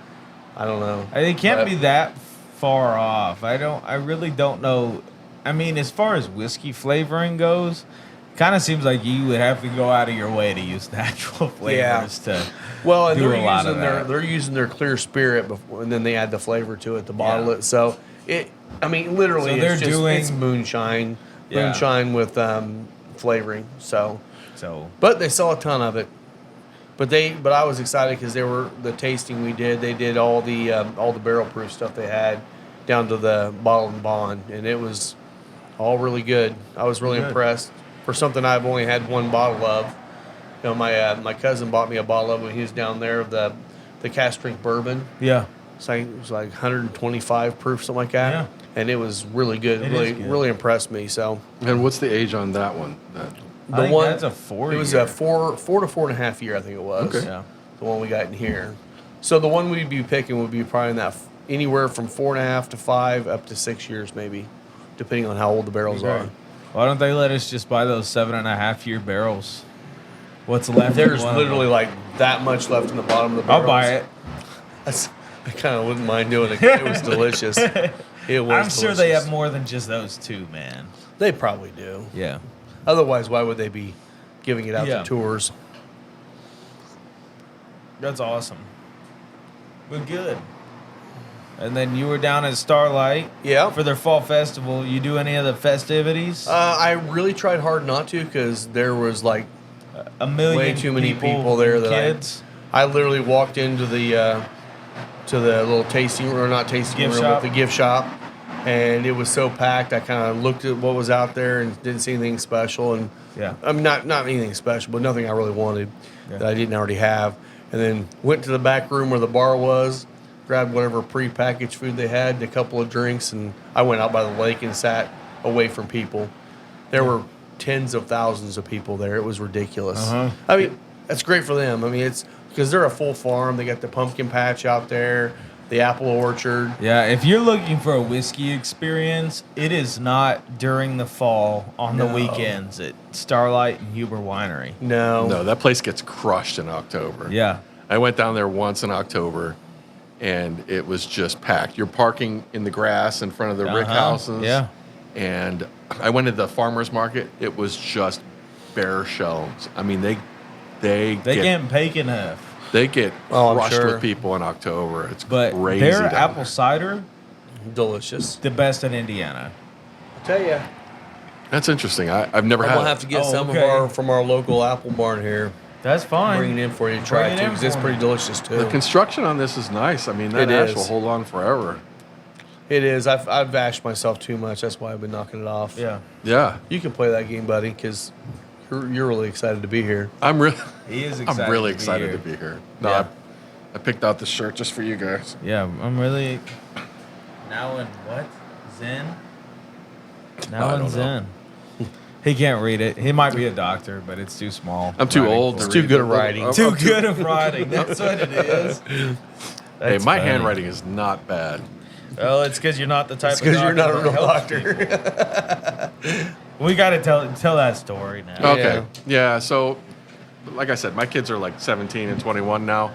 I don't know. It can't But- be that far off. I really don't know. I mean, as far as whiskey flavoring goes, kind of seems like you would have to go out of your way to use natural flavors to Well, and do a lot of they're using their clear spirit before, and then they add the flavor to it to bottle it. So literally, So they're it's doing- moonshine, Yeah. moonshine with flavoring. So, So but they sell a ton of it. But I was excited because the tasting we did. They did all the barrel proof stuff they had down to the bottle and bond, and it was all really good. I was really Good. impressed for something I've only had one bottle of. My cousin bought me a bottle of it when he was down there of the cast strength bourbon. yeah. It was like 125 proof, something like that. Yeah. And it was really good. It Really is good. really impressed me. So And what's the age on that one? I think that's a 4 It was year. a 4 to 4.5 year, I think it was. Okay. Yeah. The one we got in here. So the one we'd be picking would be probably in that anywhere from 4.5 to 5 up to 6 years, maybe, depending on how old the barrels are. Why don't they let us just buy those 7.5 year barrels? What's left? in There's one of literally them? like that much left in the bottom of the barrels. I'll buy it. I kind of wouldn't mind doing it. It was delicious. It was. I'm sure they delicious. have more than just those two, man. They probably do. Yeah. Otherwise, why would they be giving it out Yeah. to tours? That's awesome. But good. And then you were down at Starlight Yeah. for their fall festival. You do any of the festivities? I really tried hard not to because there was like A million way too many people there and that kids. I literally walked into the little tasting or not tasting Gift room, shop? but the gift shop, and it was so packed. I kind of looked at what was out there and didn't see anything special. And Yeah. I mean, not anything special, but nothing I really wanted Yeah. that I didn't already have. And then went to the back room where the bar was, grabbed whatever pre-packaged food they had, a couple of drinks, and I went out by the lake and sat away from people. There were tens of thousands of people there. It was ridiculous. Uh-huh. I mean, that's great for them. I mean, it's because they're a full farm. They got the pumpkin patch out there, the apple orchard. Yeah, if you're looking for a whiskey experience, it is not during the fall on the No. weekends at Starlight and Huber Winery. No, that place gets crushed in October. Yeah. I went down there once in October, and it was just packed. You're parking in the grass in front of the rick Uh-huh. houses. Yeah. And I went to the farmer's market. It was just bare shelves. I mean, they They get can't bake enough. they get Oh, I'm crushed sure. with people in October. It's But crazy. their down apple there. cider, Delicious. the best in Indiana. I tell you, That's interesting. I've never I'm had. gonna have to get Oh, some okay. from our local apple barn here. That's fine. Bring it in for you to try Bring it it too, in because it's for pretty me. delicious too. The construction on this is nice. I mean, that It ash is. will hold on forever. It is. I've ashed myself too much. That's why I've been knocking it off. Yeah. Yeah, You can play that game, buddy, because you're really excited to be here. I'm really. He is excited. I'm really to be excited here. to be here. No, Yeah. I picked out this shirt just for you guys. Yeah, I'm really. Now in what? Zen? I Now don't in know. Zen. He can't read it. He might be a doctor, but it's too small. I'm too Writing old. for To it. too read good it. at writing. I'm Too good of writing. That's what it is. Hey, That's my funny. handwriting is not bad. Well, it's because you're not the type It's of because you're not a doctor real that helps doctor. people. We got to tell that story now. Okay. Yeah. So, like I said, my kids are like 17 and 21 now,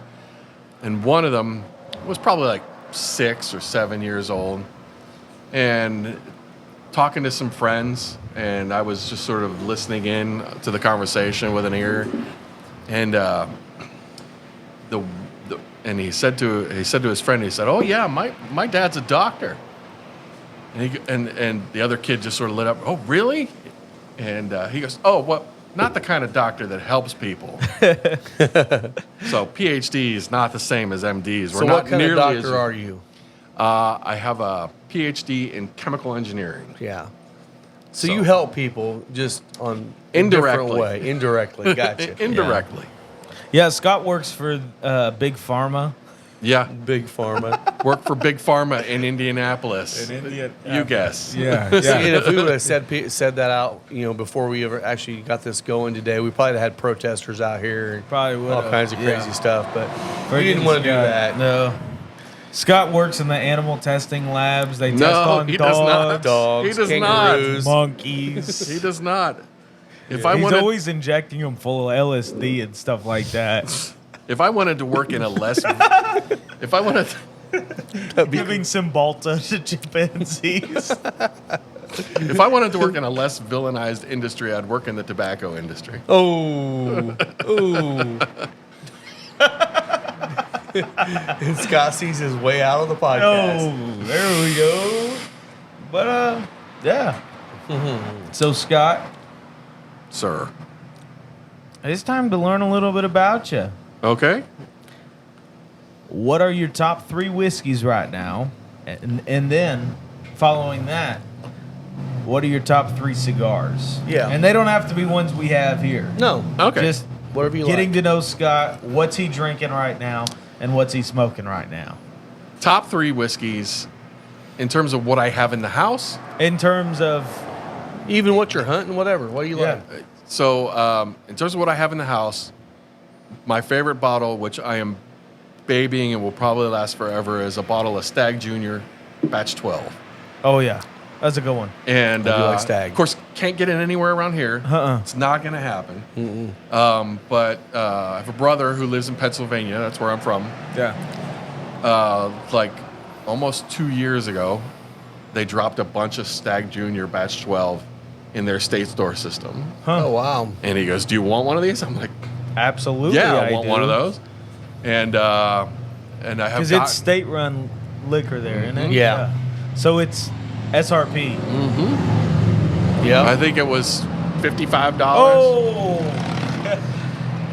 and one of them was probably like 6 or 7 years old, and talking to some friends, and I was just sort of listening in to the conversation with an ear, and the and he said to his friend, he said, "Oh yeah, my dad's a doctor." And the other kid just sort of lit up. "Oh really?" And he goes, "Oh, what? Not the kind of doctor that helps people." So PhD is not the same as MDs. So what kind of doctor are you? I have a PhD in chemical engineering. Yeah. So you help people just on Indirectly. a different way. Indirectly. Gotcha. Indirectly. Yeah, Scott works for Big Pharma. Yeah. Big pharma. Work for Big Pharma in Indianapolis. You guess. Yeah, See, and if we would have said that out, before we ever actually got this going today, we probably had protesters out here and Probably would all have, kinds of crazy yeah. stuff. But we didn't want to do that. No. Scott works in the animal testing labs. They test No, on he does not. Dogs, He does kangaroos. monkeys. He does not. If He's I wanted, always injecting them full of LSD and stuff like that. if I wanted to work in a less, if I wanted, Giving Cymbalta to chimpanzees. if I wanted to work in a less villainized industry, I'd work in the tobacco industry. Oh. Ooh. And Scott sees his way out of the podcast. Oh, there we go. But, yeah. So, Scott, Sir. it's time to learn a little bit about you. Okay. What are your top 3 whiskeys right now? And then, following that, what are your top 3 cigars? Yeah. And they don't have to be ones we have here. No. Okay. Just Whatever you getting like. to know Scott, what's he drinking right now, and what's he smoking right now. Top 3 whiskeys in terms of what I have in the house. In terms of, Even what you're hunting, whatever. What do you like? So, in terms of what I have in the house, my favorite bottle, which I am babying and will probably last forever, is a bottle of Stag Junior Batch 12. oh yeah, that's a good one. And I do like Stag. of course, can't get it anywhere around here. Uh-uh. It's not going to happen. But I have a brother who lives in Pennsylvania. That's where I'm from. Yeah. Like almost 2 years ago, they dropped a bunch of Stag Junior Batch 12 in their state store system. Oh, wow. And he goes, "Do you want one of these?" I'm like, Absolutely. "Yeah, I want do. one of those." And I have Because it's state-run liquor there, isn't it? Yeah. So it's SRP. Yeah. I think it was $55. Oh,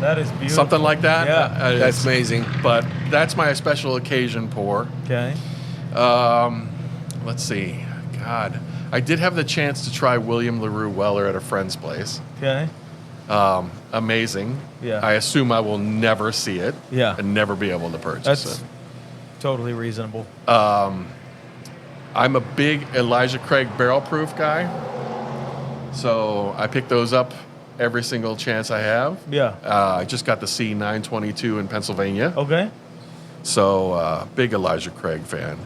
that is beautiful. Something like that. Yeah. That's amazing. But that's my special occasion pour. Okay. Let's see. God, I did have the chance to try William LaRue Weller at a friend's place. Okay. Amazing. Yeah. I assume I will never see it. Yeah. And never be able to purchase That's it. totally reasonable. I'm a big Elijah Craig barrel proof guy. So I pick those up every single chance I have. Yeah. I just got the C922 in Pennsylvania. Okay. So big Elijah Craig fan.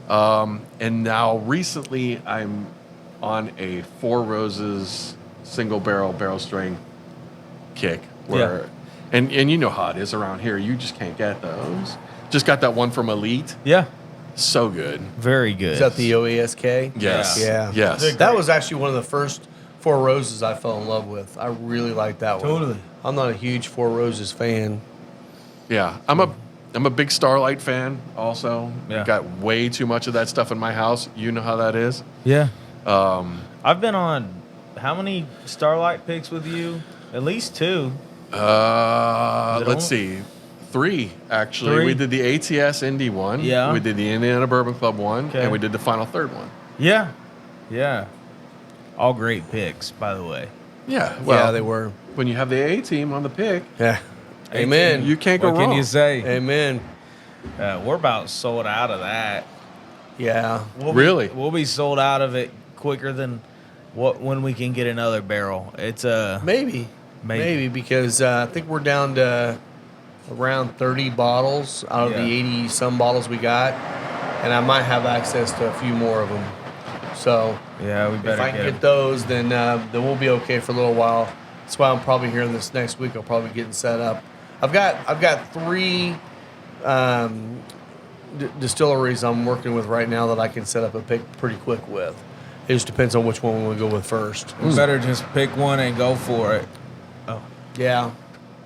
And now recently I'm on a Four Roses single barrel strength kick where and you know how it is around here. You just can't get those. Just got that one from Elite. Yeah. So good. Very good. Is that the OESK? Yes. Yeah. Yes. That was actually one of the first Four Roses I fell in love with. I really like that one. Totally. I'm not a huge Four Roses fan. Yeah. I'm a big Starlight fan also. Yeah. Got way too much of that stuff in my house. You know how that is. Yeah. I've been on how many Starlight picks with you? At least 2. Let's see. 3, actually. 3? We did the ATS Indy one. Yeah. We did the Indiana Bourbon Club one. Okay. And we did the final third one. Yeah. Yeah. All great picks, by the way. Yeah. Well, Yeah, they were. when you have the A team on the pick, Yeah. Amen. you can't go What wrong. can you say? Amen. We're about sold out of that. Yeah. Really? We'll be sold out of it quicker than when we can get another barrel. It's Maybe. Maybe. Because I think we're down to around 30 bottles out of the 80 some bottles we got. And I might have access to a few more of them. So yeah, we if better I can get get those, then we'll be okay for a little while. That's why I'm probably here this next week. I'll probably getting set up. I've got 3 distilleries I'm working with right now that I can set up a pick pretty quick with. It just depends on which one we want to go with first. We better just pick one and go for it. Yeah.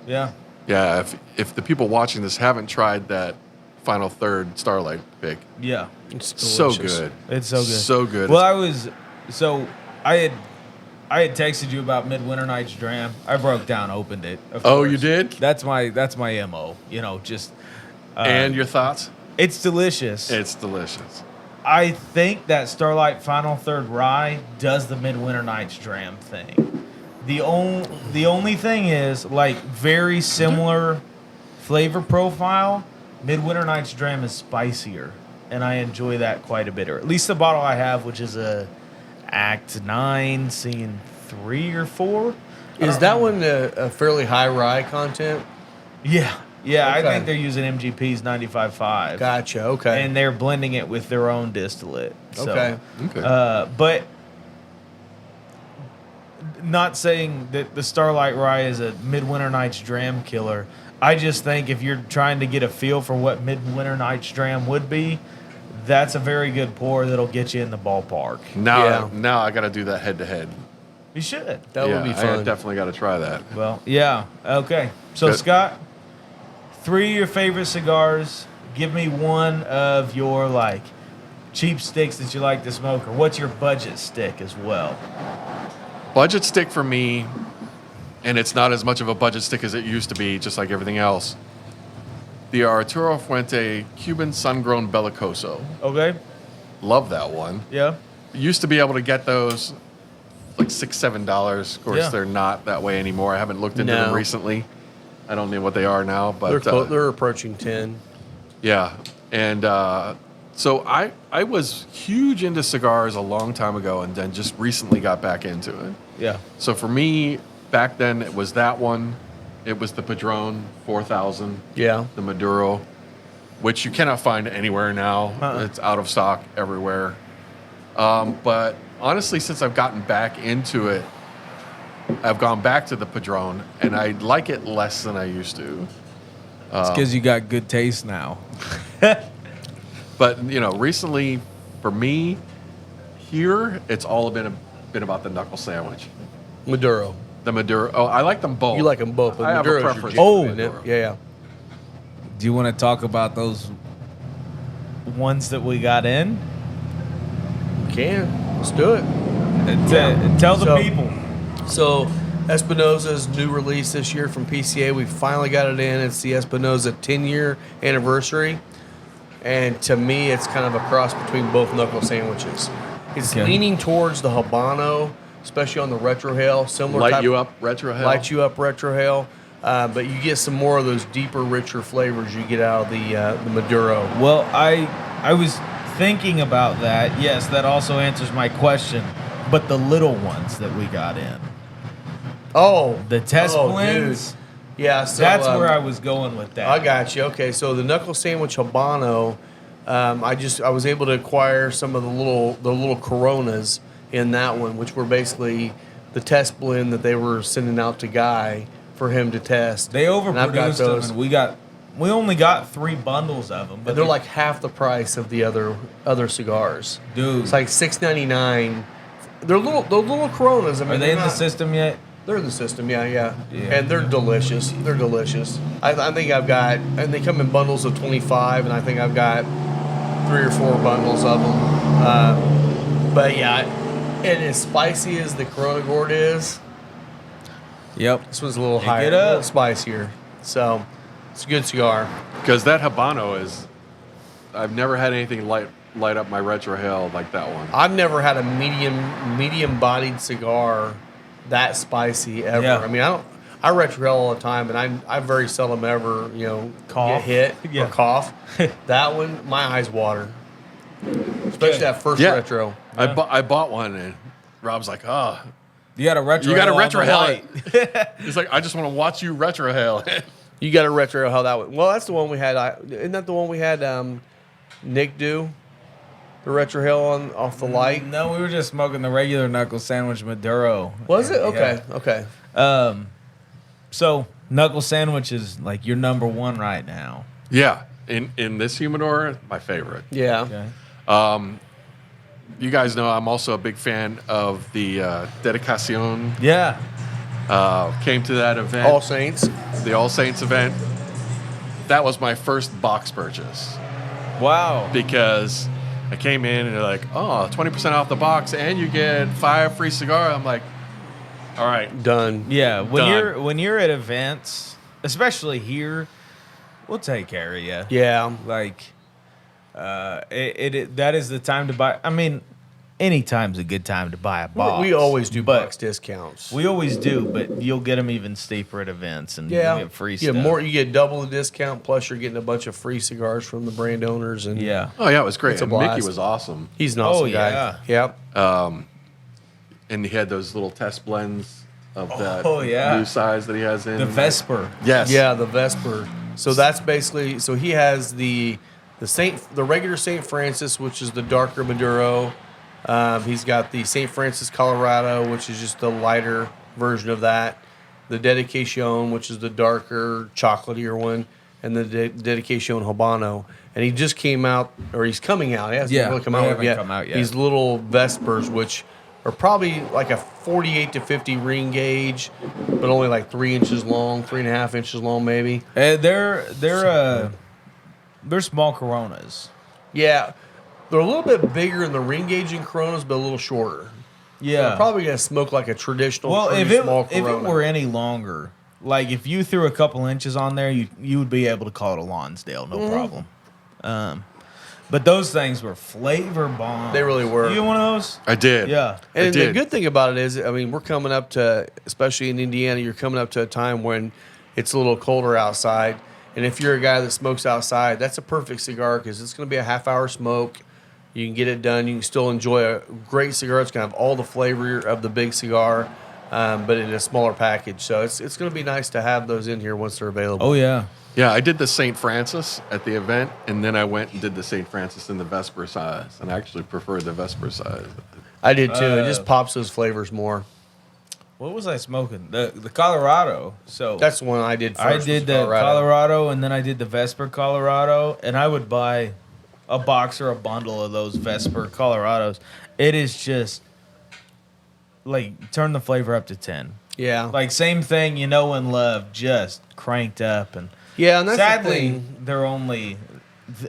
Yeah. Yeah, if the people watching this haven't tried that final third Starlight pick, Yeah. It's so delicious. good. It's so good. So good. Well, I had texted you about Midwinter Night's Dram. I broke down, opened it. Of Oh, course. you did? That's my MO. You know, just And your thoughts? it's delicious. It's delicious. I think that Starlight Final Third Rye does the Midwinter Night's Dram thing. The only thing is, like, very similar flavor profile. Midwinter Night's Dram is spicier, and I enjoy that quite a bit. Or at least the bottle I have, which is a Act 9, Scene 3 or 4. Is that one a fairly high rye content? Yeah. Yeah, I Okay. think they're using MGP's 95.5. Gotcha. Okay. And they're blending it with their own distillate. So, Okay. Okay. but not saying that the Starlight Rye is a Midwinter Night's Dram killer. I just think if you're trying to get a feel for what Midwinter Night's Dram would be, that's a very good pour that'll get you in the ballpark. Now I got to do that head to head. You should. That would be I fun. definitely got to try that. Well, yeah. Okay. So, Good. Scott, 3 of your favorite cigars. Give me one of your, like, cheap sticks that you like to smoke, or what's your budget stick as well? Budget stick for me, and it's not as much of a budget stick as it used to be, just like everything else. The Arturo Fuente Cuban Sun-Grown Bellicoso. Okay. Love that one. Yeah. Used to be able to get those like $6, $7. Of course, Yeah. they're not that way anymore. I haven't looked into them No. recently. I don't know what they are now, but They're approaching 10. yeah. And so I was huge into cigars a long time ago, and then just recently got back into it. Yeah. So for me, back then it was that one. It was the Padron 4000, Yeah. the Maduro, which you cannot find anywhere now. It's out of stock everywhere. But honestly, since I've gotten back into it, I've gone back to the Padron, and I like it less than I used to. It's because you got good taste now. But, you know, recently, for me, here, it's all been about the knuckle sandwich. Maduro. The Maduro. Oh, I like them both. You like them both, but I have a Maduro's your preference. jam, Oh. isn't it? Yeah. Do you want to talk about those ones that we got in? You can. Let's do it. Tell the So- people. So, Espinosa's new release this year from PCA. We finally got it in. It's the Espinosa 10-year anniversary. And to me, it's kind of a cross between both knuckle sandwiches. It's Okay. leaning towards the Habano, especially on the retrohale. Similar Light type you up, retro hell. light you up retrohale. But you get some more of those deeper, richer flavors you get out of the Maduro. Well, I was thinking about that. Yes, that also answers my question. But the little ones that we got in, Oh, the test oh, blends, dude. Yeah, so that's where I was going with that. I got you. Okay, so the knuckle sandwich Habano, I was able to acquire some of the little Coronas in that one, which were basically the test blend that they were sending out to Guy for him to test. They And I've got overproduced them, those. and we only got 3 bundles of them. But they're like half the price of the other cigars. dude. It's like $6.99. They're little Coronas. I mean, Are they they're in the not- system yet? They're in the system, yeah. Yeah. And they're delicious. They're delicious. I think I've got, and they come in bundles of 25, and I think I've got 3 or 4 bundles of them. But yeah, and as spicy as the Corona Gourd is, Yep. this one's a little Pick higher, it a up. little spicier. So it's a good cigar. Because that Habano is, I've never had anything light up my retro hell like that one. I've never had a medium bodied cigar that spicy ever. Yeah. I mean, I retro all the time, and I very seldom ever Cough. get hit Yeah. or cough. That one, my eyes water, especially that first Yeah. retro. I bought one, and Rob's like, oh, You got a retro. you got a hell on retro the hell. light. He's like, I just want to watch you retro hell. You got a retro how that one? Well, that's the one we had. Isn't that the one we had? Nick do the retro hell off the light. No, we were just smoking the regular knuckle sandwich Maduro. Was it? Yeah. Okay. Okay. So knuckle sandwich is like your number one right now. Yeah, in this humidor, my favorite. Yeah. Okay. You guys know I'm also a big fan of the Dedicación Yeah. Came to that event, All Saints. the All Saints event. That was my first box purchase Wow. because I came in and they're like, "Oh, 20% off the box, and you get 5 free cigars." I'm like, "All right, Done. Yeah, Done. when you're at events, especially here, we'll take care of you. Yeah. Like, that is the time to buy. I mean, any time's a good time to buy a box. We always do but box discounts. We always do, but you'll get them even steeper at events, and Yeah, you get free you stuff. get more. You get double the discount. Plus, you're getting a bunch of free cigars from the brand owners. And Yeah. oh yeah, it was great." It's a And Mickey blast. was awesome, he's an awesome Oh, guy. yeah. Yep. and he had those little test blends of that Oh, yeah. new size that he has in The Vesper. Yes, Yeah, the Vesper. So that's basically. So he has the regular St. Francis, which is the darker Maduro. He's got the St. Francis Colorado, which is just the lighter version of that. The Dedication, which is the darker, chocolatier one, and the Dedication Habano. And he just came out, or he's coming out. He hasn't Yeah, really come they out haven't yet. come out yet. These little Vespers, which are probably like a 48 to 50 ring gauge, but only like 3 inches long, 3.5 inches long, maybe. They're small Coronas. Yeah, they're a little bit bigger in the ring gauge in Coronas, but a little shorter. Yeah. They're probably gonna smoke like a traditional. Well, true if small it Corona. were any longer, like if you threw a couple inches on there, you would be able to call it a Lonsdale, no problem. But those things were flavor bombs. They really were. You get one of those? I did. Yeah. I And the did. good thing about it is, I mean, we're coming up to, especially in Indiana, you're coming up to a time when it's a little colder outside. And if you're a guy that smokes outside, that's a perfect cigar because it's going to be a half-hour smoke. You can get it done. You can still enjoy a great cigar. It's going to have all the flavor of the big cigar, but in a smaller package. So it's going to be nice to have those in here once they're available. Oh yeah. Yeah, I did the St. Francis at the event, and then I went and did the St. Francis in the Vesper size, and I actually preferred the Vesper size. I did too. It just pops those flavors more. What was I smoking? The Colorado. So That's the one I did first. I was did the Colorado, and then I did the Vesper Colorado, and I would buy a box or a bundle of those Vesper Colorados. It is just like turn the flavor up to 10. Yeah. Like same thing, you know, and love, just cranked up. And Yeah, and that's the sadly, thing. they're only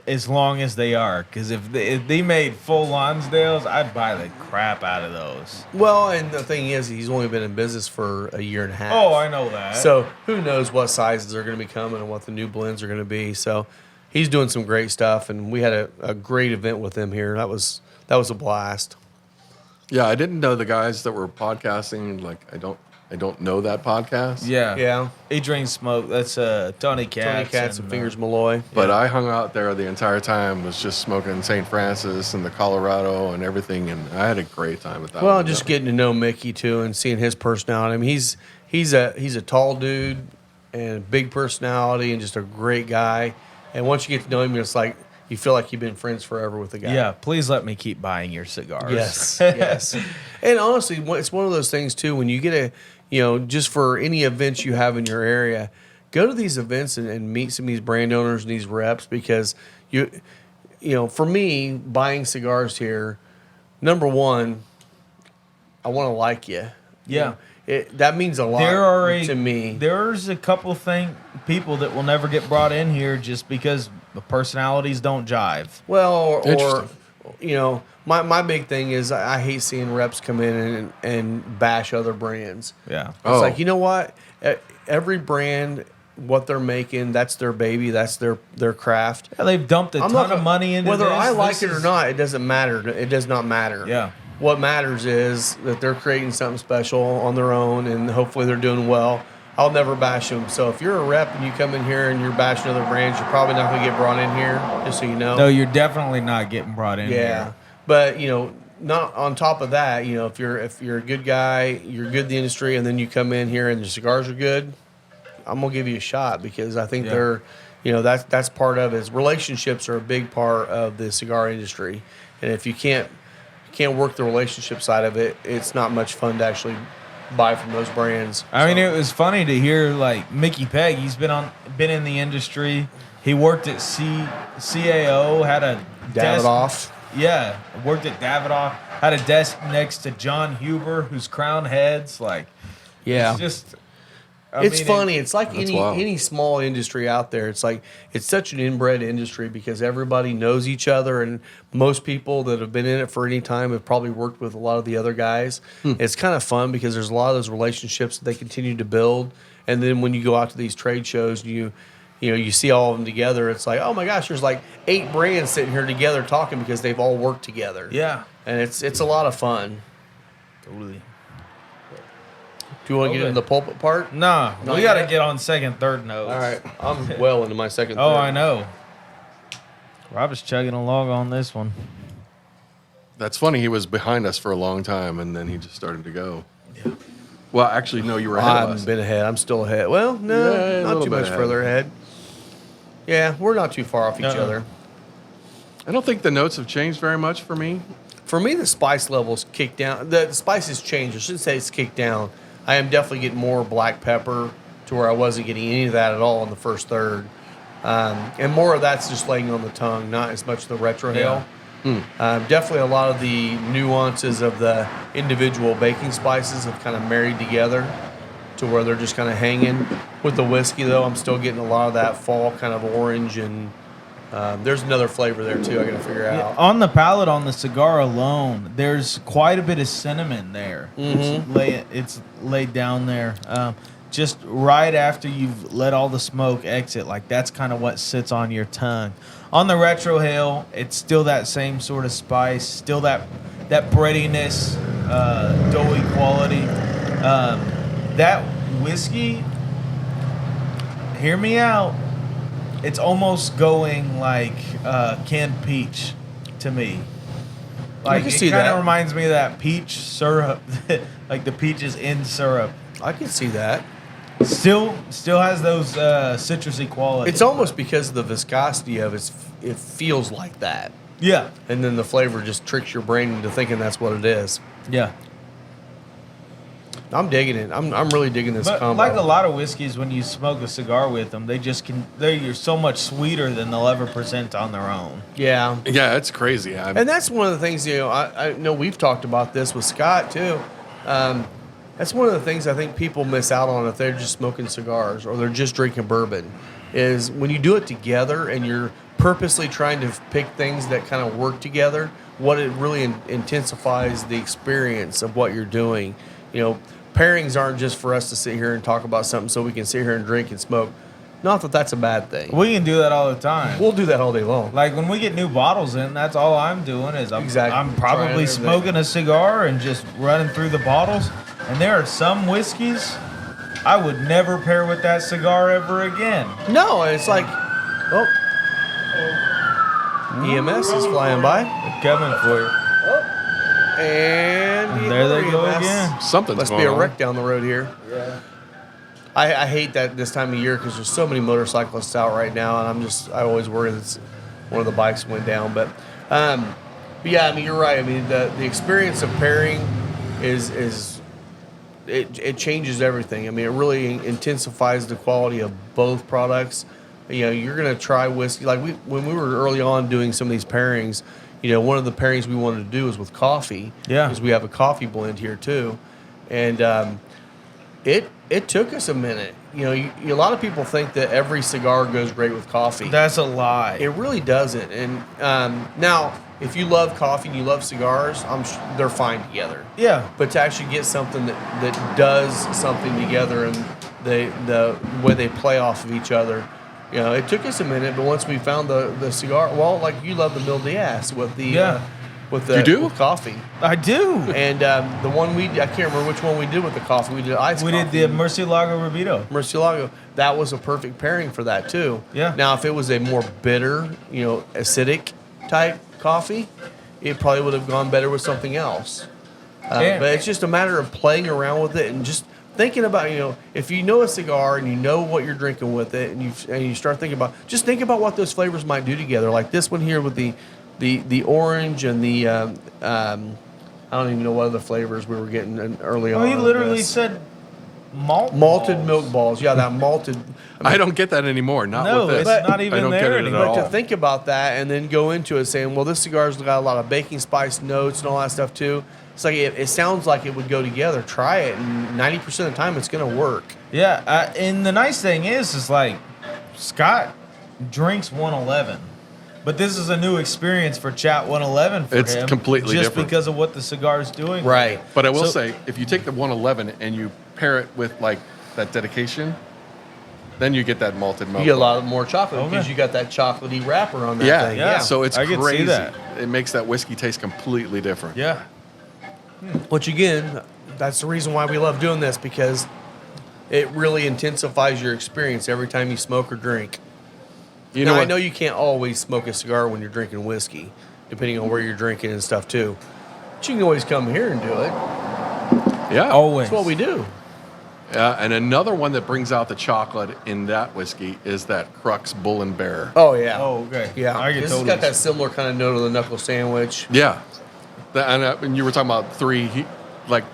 as long as they are. Because if they made full Lonsdales, I'd buy the crap out of those. Well, and the thing is, he's only been in business for a year and a half. Oh, I know that. So who knows what sizes are going to be coming and what the new blends are going to be. So he's doing some great stuff, and we had a great event with him here. That was a blast. Yeah, I didn't know the guys that were podcasting. Like, I don't know that podcast. yeah, Yeah. Adrian Smoke. That's Tony Katz. Tony Katz and Fingers Malloy. But I hung out there the entire time, was just smoking St. Francis and the Colorado and everything, and I had a great time with that. Well, one. just getting to know Mickey too and seeing his personality. I mean, he's a tall dude and a big personality and just a great guy. And once you get to know him, it's like you feel like you've been friends forever with the guy. Yeah, please let me keep buying your cigars. Yes, yes. And honestly, it's one of those things too. When you get just for any events you have in your area, go to these events and meet some of these brand owners and these reps because for me, buying cigars here, number one, I want to like you. Yeah. That means a lot to me. There's a couple people that will never get brought in here just because the personalities don't jive. Well, or Interesting. my big thing is I hate seeing reps come in and bash other brands. Yeah. It's Oh. like, you know what? Every brand, what they're making, that's their baby, that's their craft. Yeah, they've dumped a ton of money into whether this. I like This it or is- not, it doesn't matter. It does not matter. Yeah. What matters is that they're creating something special on their own, and hopefully they're doing well. I'll never bash them. So if you're a rep and you come in here and you're bashing other brands, you're probably not going to get brought in here, just so you know. No, you're definitely not getting brought in Yeah, here. but not on top of that. If you're a good guy, you're good in the industry, and then you come in here and the cigars are good, I'm gonna give you a shot because I think Yeah. they're, that's part of it. Is relationships are a big part of the cigar industry, and if you can't work the relationship side of it, it's not much fun to actually buy from those brands. I mean, it was funny to hear like Mickey Pegg. He's been in the industry. He worked at CAO. Had a desk. Davidoff. Yeah, worked at Davidoff. Had a desk next to John Huber, who's Crown Heads. Like, Yeah. It's just. It's funny. It's like That's wild. any small industry out there. It's like it's such an inbred industry because everybody knows each other, and most people that have been in it for any time have probably worked with a lot of the other guys. It's kind of fun because there's a lot of those relationships that they continue to build, and then when you go out to these trade shows, you see all of them together. It's like, oh my gosh, there's like 8 brands sitting here together talking because they've all worked together. Yeah. And it's a lot of fun. Totally. Do you want to get into the pulpit part? Nah, Not we got to yet? get on second, third notes. All right, I'm well into my second. Oh, third. I know. Rob is chugging along on this one. That's funny. He was behind us for a long time, and then he just started to go. Yeah. Well, actually, no, you were ahead I of us. haven't been ahead. I'm still ahead. Well, no, Yeah, a not little too bit much ahead. further ahead. Yeah, we're not too far off each Uh-uh. other. I don't think the notes have changed very much for me. For me, the spice levels kicked down. The spices changed. I shouldn't say it's kicked down. I am definitely getting more black pepper to where I wasn't getting any of that at all in the first third. And more of that's just laying on the tongue, not as much the retrohale. Definitely a lot of the nuances of the individual baking spices have kind of married together to where they're just kind of hanging. With the whiskey, though, I'm still getting a lot of that fall kind of orange, and there's another flavor there, too, I got to figure out. On the palate, on the cigar alone, there's quite a bit of cinnamon there. It's laid down there. Just right after you've let all the smoke exit, like that's kind of what sits on your tongue. On the retrohale, it's still that same sort of spice, still that breadiness, doughy quality. That whiskey, hear me out. It's almost going like canned peach to me. Like can it see kind that. of reminds me of that peach syrup, like the peaches in syrup. I can see that. Still has those citrusy qualities. It's almost because of the viscosity of it, it feels like that. Yeah, And then the flavor just tricks your brain into thinking that's what it is. yeah. I'm digging it. I'm really digging this But combo. like a lot of whiskeys, when you smoke a cigar with them, they're so much sweeter than they'll ever present on their own. Yeah. Yeah, it's crazy. And that's one of the things, I know we've talked about this with Scott too. That's one of the things I think people miss out on if they're just smoking cigars or they're just drinking bourbon, is when you do it together and you're purposely trying to pick things that kind of work together, what it really intensifies the experience of what you're doing. Pairings aren't just for us to sit here and talk about something so we can sit here and drink and smoke. Not that that's a bad thing. We can do that all the time. We'll do that all day long. Like when we get new bottles in, that's all I'm doing is I'm Exactly. probably Trying everything. smoking a cigar and just running through the bottles. And there are some whiskeys I would never pair with that cigar ever again. No, it's like, EMS is flying by. They're coming for you. And There they go EMS. again. Something's Must going be a on. wreck down the road here. Yeah. I hate that this time of year because there's so many motorcyclists out right now, and I always worry that one of the bikes went down. But yeah, I mean, you're right. I mean, the experience of pairing it changes everything. I mean, it really intensifies the quality of both products. You're gonna try whiskey like when we were early on doing some of these pairings. One of the pairings we wanted to do was with coffee. Yeah. Because we have a coffee blend here too, and it took us a minute. A lot of people think that every cigar goes great with coffee. That's a lie. It really doesn't. And now, if you love coffee and you love cigars, they're fine together. Yeah. But to actually get something that does something together and the way they play off of each other, it took us a minute. But once we found the cigar, well, like you love the Mil Diaz with the with the You do? with coffee. I do. And the one I can't remember which one we did with the coffee. We did iced We coffee. did the Murcielago Rubito. Murcielago. That was a perfect pairing for that too. Yeah. Now, if it was a more bitter, acidic type coffee, it probably would have gone better with something else. Yeah. But it's just a matter of playing around with it and just thinking about, if you know a cigar and you know what you're drinking with it, and you start thinking about, just think about what those flavors might do together. Like this one here with the orange and the I don't even know what other flavors we were getting early on. Oh, he literally This. said malted Malted milk balls. Yeah, that malted. I don't get that anymore. Not No, with this. it's not even I don't there get it anymore. at But all. to think about that and then go into it saying, well, this cigar's got a lot of baking spice notes and all that stuff too. It's like it sounds like it would go together. Try it, and 90% of the time it's going to work. Yeah, and the nice thing is like Scott drinks 111, but this is a new experience for Chatt 111 for It's him. completely just different. because of what the cigar is doing. Right. But I will So- say, if you take the 111 and you pair it with like that dedication, then you get that malted milk. You get a lot more chocolate Okay. because you got that chocolatey wrapper on that Yeah, thing. yeah. So it's I can see crazy. that. It makes that whiskey taste completely different. Yeah. Which again, that's the reason why we love doing this, because it really intensifies your experience every time you smoke or drink. You Now, know I what? know you can't always smoke a cigar when you're drinking whiskey, depending on where you're drinking and stuff too. But you can always come here and do it. Yeah. Always. That's what we do. And another one that brings out the chocolate in that whiskey is that Crux Bull and Bear. Oh yeah. Oh, okay. Yeah. I get This totally. has got that similar kind of note of the knuckle sandwich. Yeah. And you were talking about like,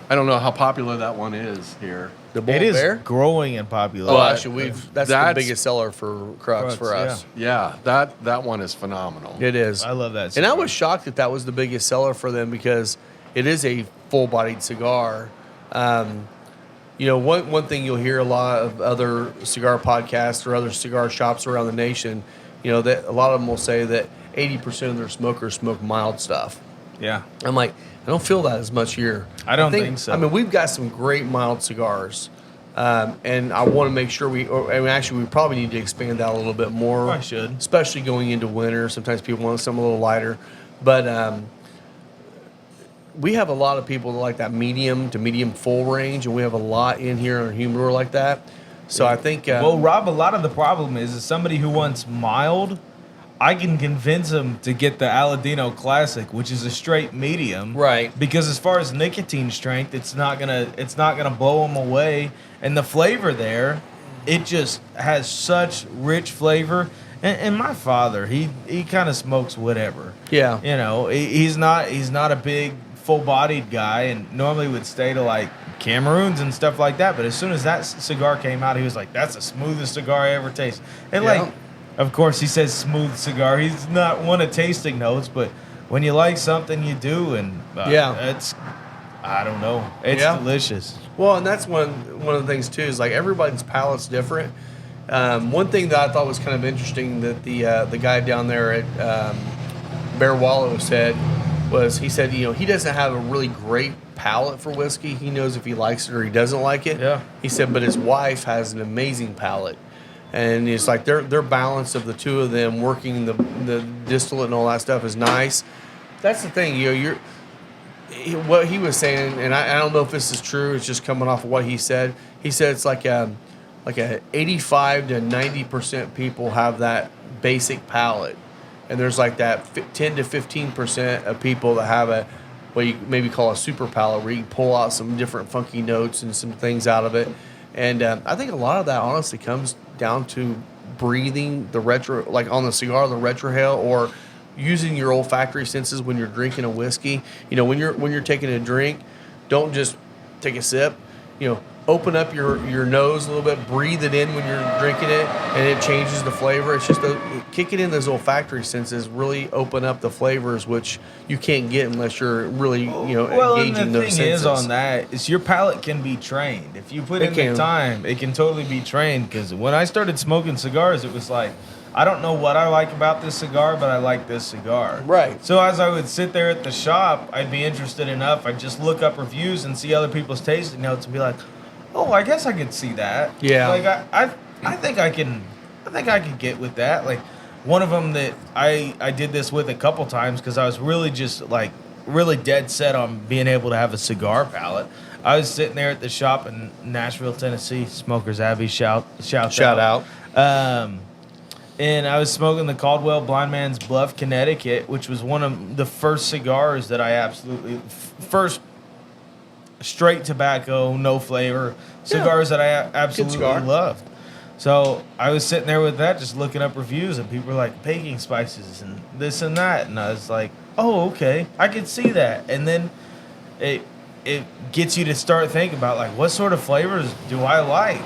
I don't know how popular that one is here. The Bull It is Bear. growing in popularity. Oh, actually, that's the That's- biggest seller for Crux for Crux, us. Yeah, that one is phenomenal. It is. I love that And I cigar. was shocked that that was the biggest seller for them, because it is a full-bodied cigar. One thing you'll hear a lot of other cigar podcasts or other cigar shops around the nation, that a lot of them will say that 80% of their smokers smoke mild stuff. Yeah. I'm like, I don't feel that as much here. I don't think so. I mean, we've got some great mild cigars, and I want to make sure we probably need to expand that a little bit more. Probably should. Especially going into winter. Sometimes people want something a little lighter, but we have a lot of people that like that medium to medium full range, and we have a lot in here in humidor like that. So I think Well, Rob, a lot of the problem is somebody who wants mild, I can convince them to get the Aladino Classic, which is a straight medium, Right. Because as far as nicotine strength, it's not gonna blow them away, and the flavor there, it just has such rich flavor. And my father, he kind of smokes whatever. Yeah. He's not a big full-bodied guy, and normally would stay to like Cameroons and stuff like that. But as soon as that cigar came out, he was like, "That's the smoothest cigar I ever tasted." And Yeah. like, of course, he says smooth cigar. He's not one of tasting notes, but when you like something, you do, and I don't know, it's delicious. Well, and that's one of the things too, is like everybody's palate's different. One thing that I thought was kind of interesting that the guy down there at Bear Wallow said was, he said, he doesn't have a really great palate for whiskey. He knows if he likes it or he doesn't like it. Yeah. He said, but his wife has an amazing palate. And it's like their balance of the two of them working the distillate and all that stuff is nice. That's the thing, what he was saying, and I don't know if this is true. It's just coming off of what he said. He said it's like a 85 to 90% people have that basic palate, and there's like that 10 to 15% of people that have what you maybe call a super palate, where you can pull out some different funky notes and some things out of it. And I think a lot of that honestly comes down to breathing the retro, like on the cigar, the retrohale, or using your olfactory senses when you're drinking a whiskey. When you're taking a drink, don't just take a sip. Open up your nose a little bit, breathe it in when you're drinking it, and it changes the flavor. It's just kicking in those olfactory senses really open up the flavors, which you can't get unless you're really Well, and engaging the those thing senses. is on that is your palate can be trained. If you put It in can. the time, it can totally be trained. Because when I started smoking cigars, it was like, I don't know what I like about this cigar, but I like this cigar. Right. So as I would sit there at the shop, I'd be interested enough. I'd just look up reviews and see other people's tasting notes and be like, oh, I guess I could see that. Yeah. Like I think I can get with that. Like one of them that I did this with a couple times because I was really just like really dead set on being able to have a cigar palate. I was sitting there at the shop in Nashville, Tennessee, Smokers Abbey, shout out. And I was smoking the Caldwell Blind Man's Bluff, Connecticut, which was one of the first cigars that I absolutely first straight tobacco, no flavor cigars that I absolutely cigar. loved. So I was sitting there with that, just looking up reviews, and people were like baking spices and this and that, and I was like, oh, okay, I can see that. And then it gets you to start thinking about like, what sort of flavors do I like?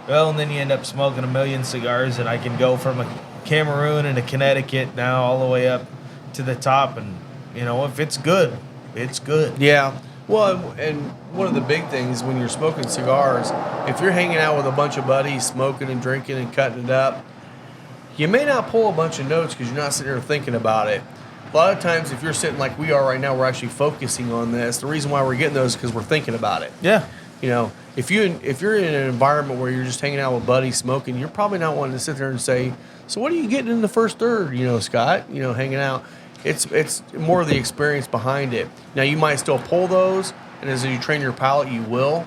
Well, and then you end up smoking a million cigars, and I can go from a Cameroon and a Connecticut now all the way up to the top, and if it's good, it's good. Yeah. Well, and one of the big things when you're smoking cigars, if you're hanging out with a bunch of buddies, smoking and drinking and cutting it up, you may not pull a bunch of notes because you're not sitting there thinking about it. A lot of times, if you're sitting like we are right now, we're actually focusing on this. The reason why we're getting those is because we're thinking about it. Yeah. You know, if you're in an environment where you're just hanging out with buddies smoking, you're probably not wanting to sit there and say, "So what are you getting in the first third?" You know, Scott. You know, hanging out. It's more of the experience behind it. Now you might still pull those, and as you train your palate, you will.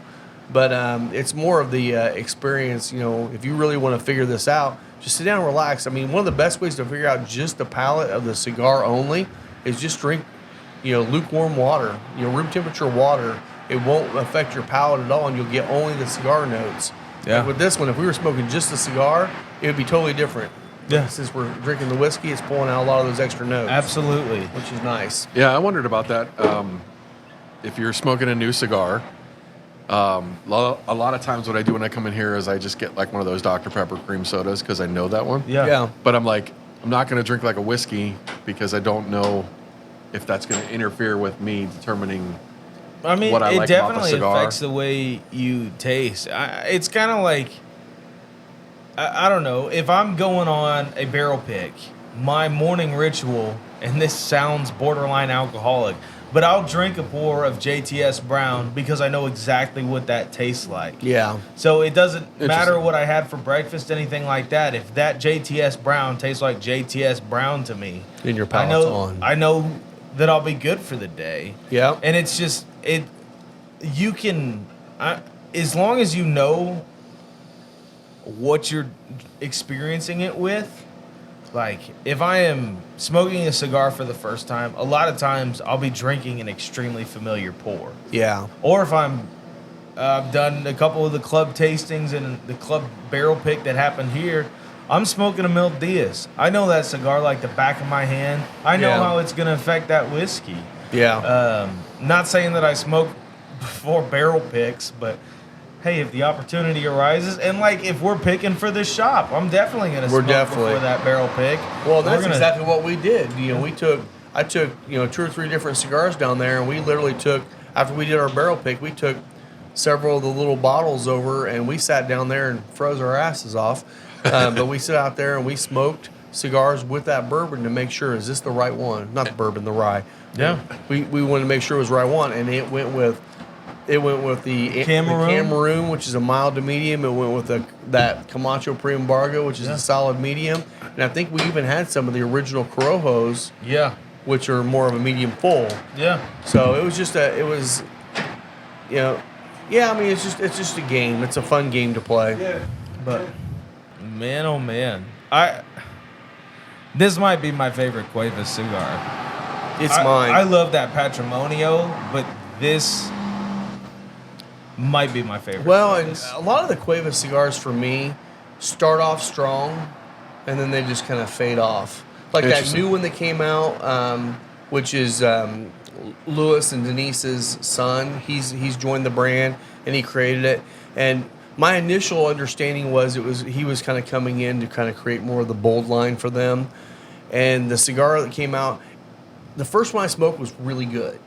But it's more of the experience. You know, if you really want to figure this out, just sit down and relax. I mean, one of the best ways to figure out just the palate of the cigar only is just drink, you know, lukewarm water. You know, room temperature water. It won't affect your palate at all, and you'll get only the cigar notes. Yeah. Like with this one, if we were smoking just the cigar, it would be totally different. Yeah. Since we're drinking the whiskey, it's pulling out a lot of those extra notes. Absolutely. Which is nice. Yeah, I wondered about that. If you're smoking a new cigar, a lot of times what I do when I come in here is I just get like one of those Dr. Pepper cream sodas because I know that one. Yeah. But I'm like, I'm not going to drink like a whiskey because I don't know if that's going to interfere with me determining I mean, what I it like about the definitely cigar. affects the way you taste. It's kind of like, I don't know, if I'm going on a barrel pick, my morning ritual, and this sounds borderline alcoholic, but I'll drink a pour of JTS Brown because I know exactly what that tastes like. Yeah. So it doesn't matter Interesting. what I had for breakfast, anything like that. If that JTS Brown tastes like JTS Brown to me, Then your palate's on. I know that I'll be good for the day. Yeah. And it's just you can as long as you know what you're experiencing it with. Like if I am smoking a cigar for the first time, a lot of times I'll be drinking an extremely familiar pour. Yeah. Or if I've done a couple of the club tastings and the club barrel pick that happened here, I'm smoking a Mil Diaz. I know that cigar like the back of my hand. I know Yeah. how it's going to affect that whiskey. Yeah. Not saying that I smoke before barrel picks, but hey, if the opportunity arises, and like if we're picking for this shop, I'm definitely going to smoke before that barrel pick. Well, that's We're gonna- exactly what we did. You know, I took, you know, 2 or 3 different cigars down there, and we literally took, after we did our barrel pick, we took several of the little bottles over, and we sat down there and froze our asses off. But we sat out there and we smoked cigars with that bourbon to make sure, is this the right one? Not the bourbon, the rye. Yeah. We wanted to make sure it was the right one, and it went with the Cameroon, which is a mild to medium. It went with that Camacho Pre-Embargo, which is a solid medium. And I think we even had some of the original Corojos, Yeah. which are more of a medium full. Yeah. So it was you know, yeah. I mean, it's just a game. It's a fun game to play. Yeah. But man, oh man, this might be my favorite Cuevas cigar. It's mine. I love that Patrimonio, but this might be my favorite. Well, and Cuevas. a lot of the Cuevas cigars for me start off strong, and then they just kind of fade off. Like that Interesting. new one that came out, which is Louis and Denise's son. He's joined the brand and he created it. And my initial understanding was he was kind of coming in to kind of create more of the bold line for them. And the cigar that came out, the first one I smoked was really good.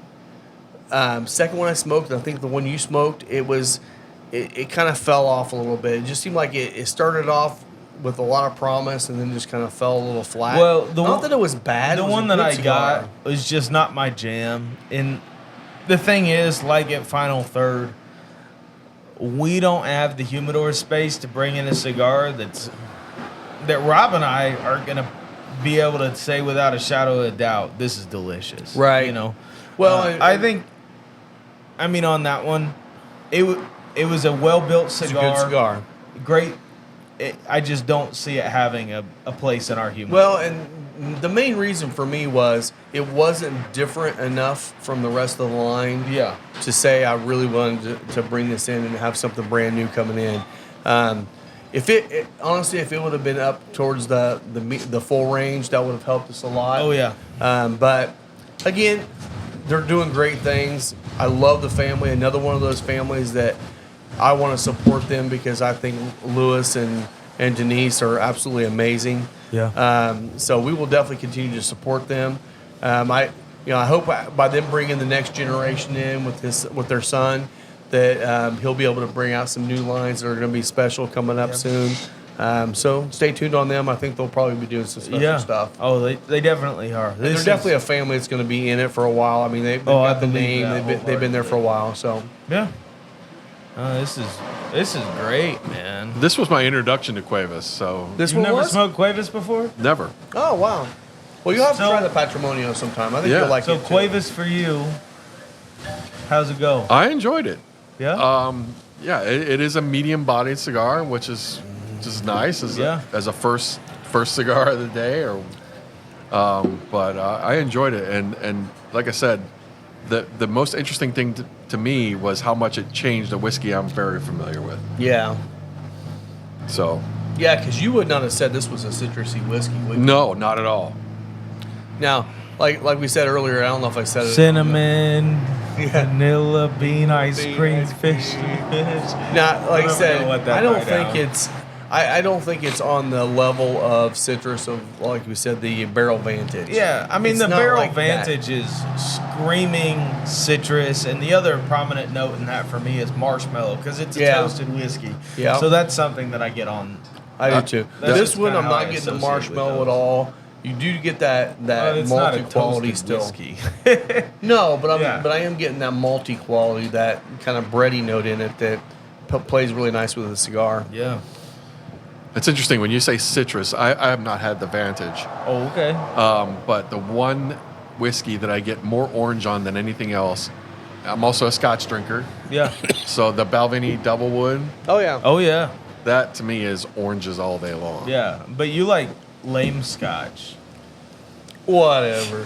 Second one I smoked, and I think the one you smoked, it kind of fell off a little bit. It just seemed like it started off with a lot of promise and then just kind of fell a little flat. Well, not that it was bad. The it was one a that good I cigar. got was just not my jam. And the thing is, like at Final Third, we don't have the humidor space to bring in a cigar that Rob and I are gonna be able to say without a shadow of a doubt, this is delicious. Right. You know. Well, I think. I mean, on that one, it was a well-built It's a cigar. good cigar. Great. I just don't see it having a place in our humidor. Well, and the main reason for me was it wasn't different enough from the rest of the line. Yeah. To say I really wanted to bring this in and have something brand new coming in. Honestly, if it would have been up towards the full range, that would have helped us a lot. Oh yeah. But again, they're doing great things. I love the family. Another one of those families that I want to support them because I think Louis and Denise are absolutely amazing. Yeah. So we will definitely continue to support them. I I hope by them bringing the next generation in with their son, that he'll be able to bring out some new lines that are going to be special coming up soon. So stay tuned on them. I think they'll probably be doing some special stuff. Oh, they definitely are. They're definitely a family that's going to be in it for a while. I mean, they've got the name. They've been there for a while. So yeah. This is great, man. This was my introduction to Cuevas. So this You've one never was? smoked Cuevas before? never. Oh wow. Well, you'll have to So- try the Patrimonio sometime. I think Yeah. you'll like So it too. Cuevas for you. How's it go? I enjoyed it. Yeah. Yeah, it is a medium-bodied cigar, which is nice as a first cigar of the day. But I enjoyed it, and like I said, the most interesting thing to me was how much it changed a whiskey I'm very familiar with. Yeah. So Yeah, because you would not have said this was a citrusy whiskey, would you? no, not at all. Now, like we said earlier, I don't know if I said it. Cinnamon, Yeah. vanilla, bean, ice cream, fish. Now, like I said, what that I don't right think now. it's. I don't think it's on the level of citrus of, like we said, the Barrel Vantage. Yeah, I mean, It's the not Barrel like that. Vantage is screaming citrus, and the other prominent note in that for me is marshmallow, because it's a toasted whiskey. Yeah. So that's something that I get on. I do too. That's This just one, kinda I'm how I not getting the associate with marshmallow those. at all. You do get that It's not a malty quality toasted still. whiskey. No, but Yeah. I am getting that malty quality, that kind of bready note in it that plays really nice with the cigar. Yeah. It's interesting when you say citrus. I have not had the Vantage, Oh, okay. but the one whiskey that I get more orange on than anything else. I'm also a Scotch drinker, Yeah. so the Balvenie Doublewood, Oh yeah. Oh, yeah. that to me is oranges all day long. Yeah. But you like lame scotch. Whatever.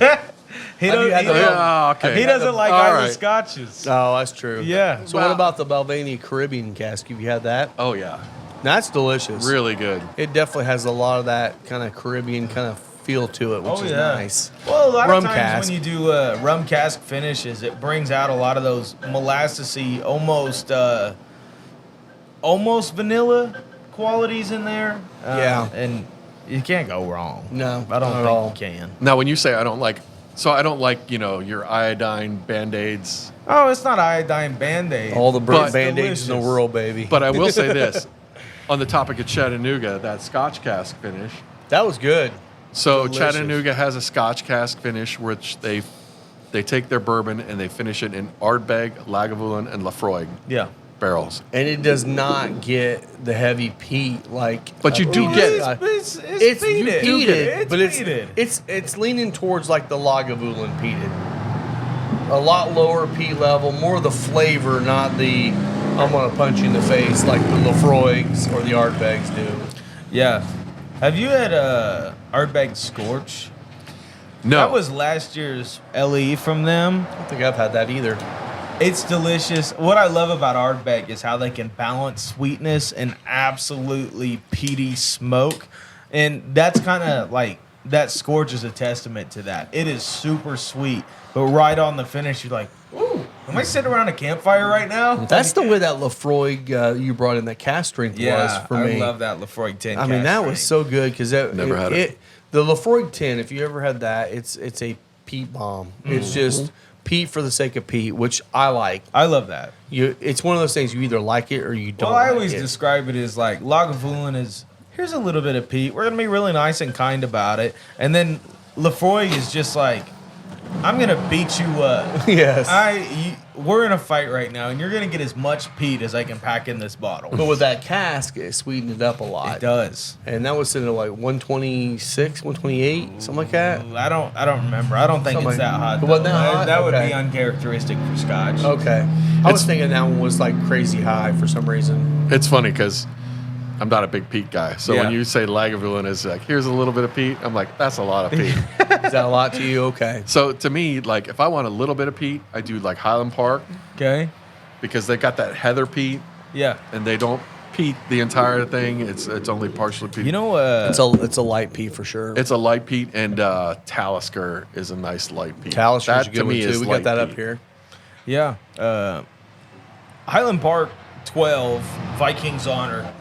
He Have you don't- had he the- don't- Yeah, okay. He doesn't like All Islay right. Scotches. Oh, that's true. Yeah. So what about the Balvenie Caribbean cask? Have you had that? Oh yeah, That's delicious. really good. It definitely has a lot of that kind of Caribbean kind of feel to it, which Oh, is yeah. nice. Well, a lot Rum of times cask. when you do rum cask finishes, it brings out a lot of those molassesy, almost vanilla qualities in there. Yeah. And you can't go wrong. No, I don't not at think all. you can. Now, when you say I don't like your iodine Band-Aids, Oh, it's not iodine Band-Aid. All the But- band-aids in the delicious. world, baby. but I will say this on the topic of Chattanooga, that Scotch cask finish. That was good. So Delicious. Chattanooga has a Scotch cask finish, which they take their bourbon and they finish it in Ardbeg, Lagavulin, and Lafroig Yeah. barrels. And it does not get the heavy peat like. But you do peat get- guy. It's It's peated. peated, but peated. it's leaning towards like the Lagavulin peated. A lot lower peat level, more of the flavor, not the I'm gonna punch you in the face like the Lafroigs or the Ardbegs do. Yeah. Have you had Ardbeg Scorch? No, That was last year's LE from them. I don't think I've had that either. It's delicious. What I love about Ardbeg is how they can balance sweetness and absolutely peaty smoke. And that's kind of like, that Scorch is a testament to that. It is super sweet, but right on the finish, you're like, ooh, am I sitting around a campfire right now? That's the way that Lafroig you brought in that cast strength was for me. I love that Lafroig 10. I mean, that was so good because Never had it. The Lafroig 10, if you ever had that, it's a peat bomb. It's just peat for the sake of peat, which I like. I love that. It's one of those things you either like it or you don't. Well, I like always it. describe it as like Lagavulin is, here's a little bit of peat. We're going to be really nice and kind about it. And then Lafroig is just like, I'm going to beat you up. Yes. We're in a fight right now, and you're going to get as much peat as I can pack in this bottle. But with that cask, it sweetened it up a lot. It does. And that was sitting at like 126, 128, something like that. I don't remember. I don't think Something it's that hot. It wasn't though. that hot? That would Okay. be uncharacteristic for Scotch. Okay. I was thinking that one was like crazy high for some reason. it's funny because I'm not a big peat guy. So Yeah. when you say Lagavulin is like, here's a little bit of peat, I'm like, that's a lot of peat. Is that a lot to you? Okay. So to me, like if I want a little bit of peat, I do like Highland Park Okay. because they got that heather peat Yeah. and they don't peat the entire thing. It's only partially peat. You know, It's a light peat for sure. It's a light peat, and Talisker is a nice light peat. Talisker's a That, good one too. We got light that up peat. here. yeah. Highland Park 12, Vikings Honor,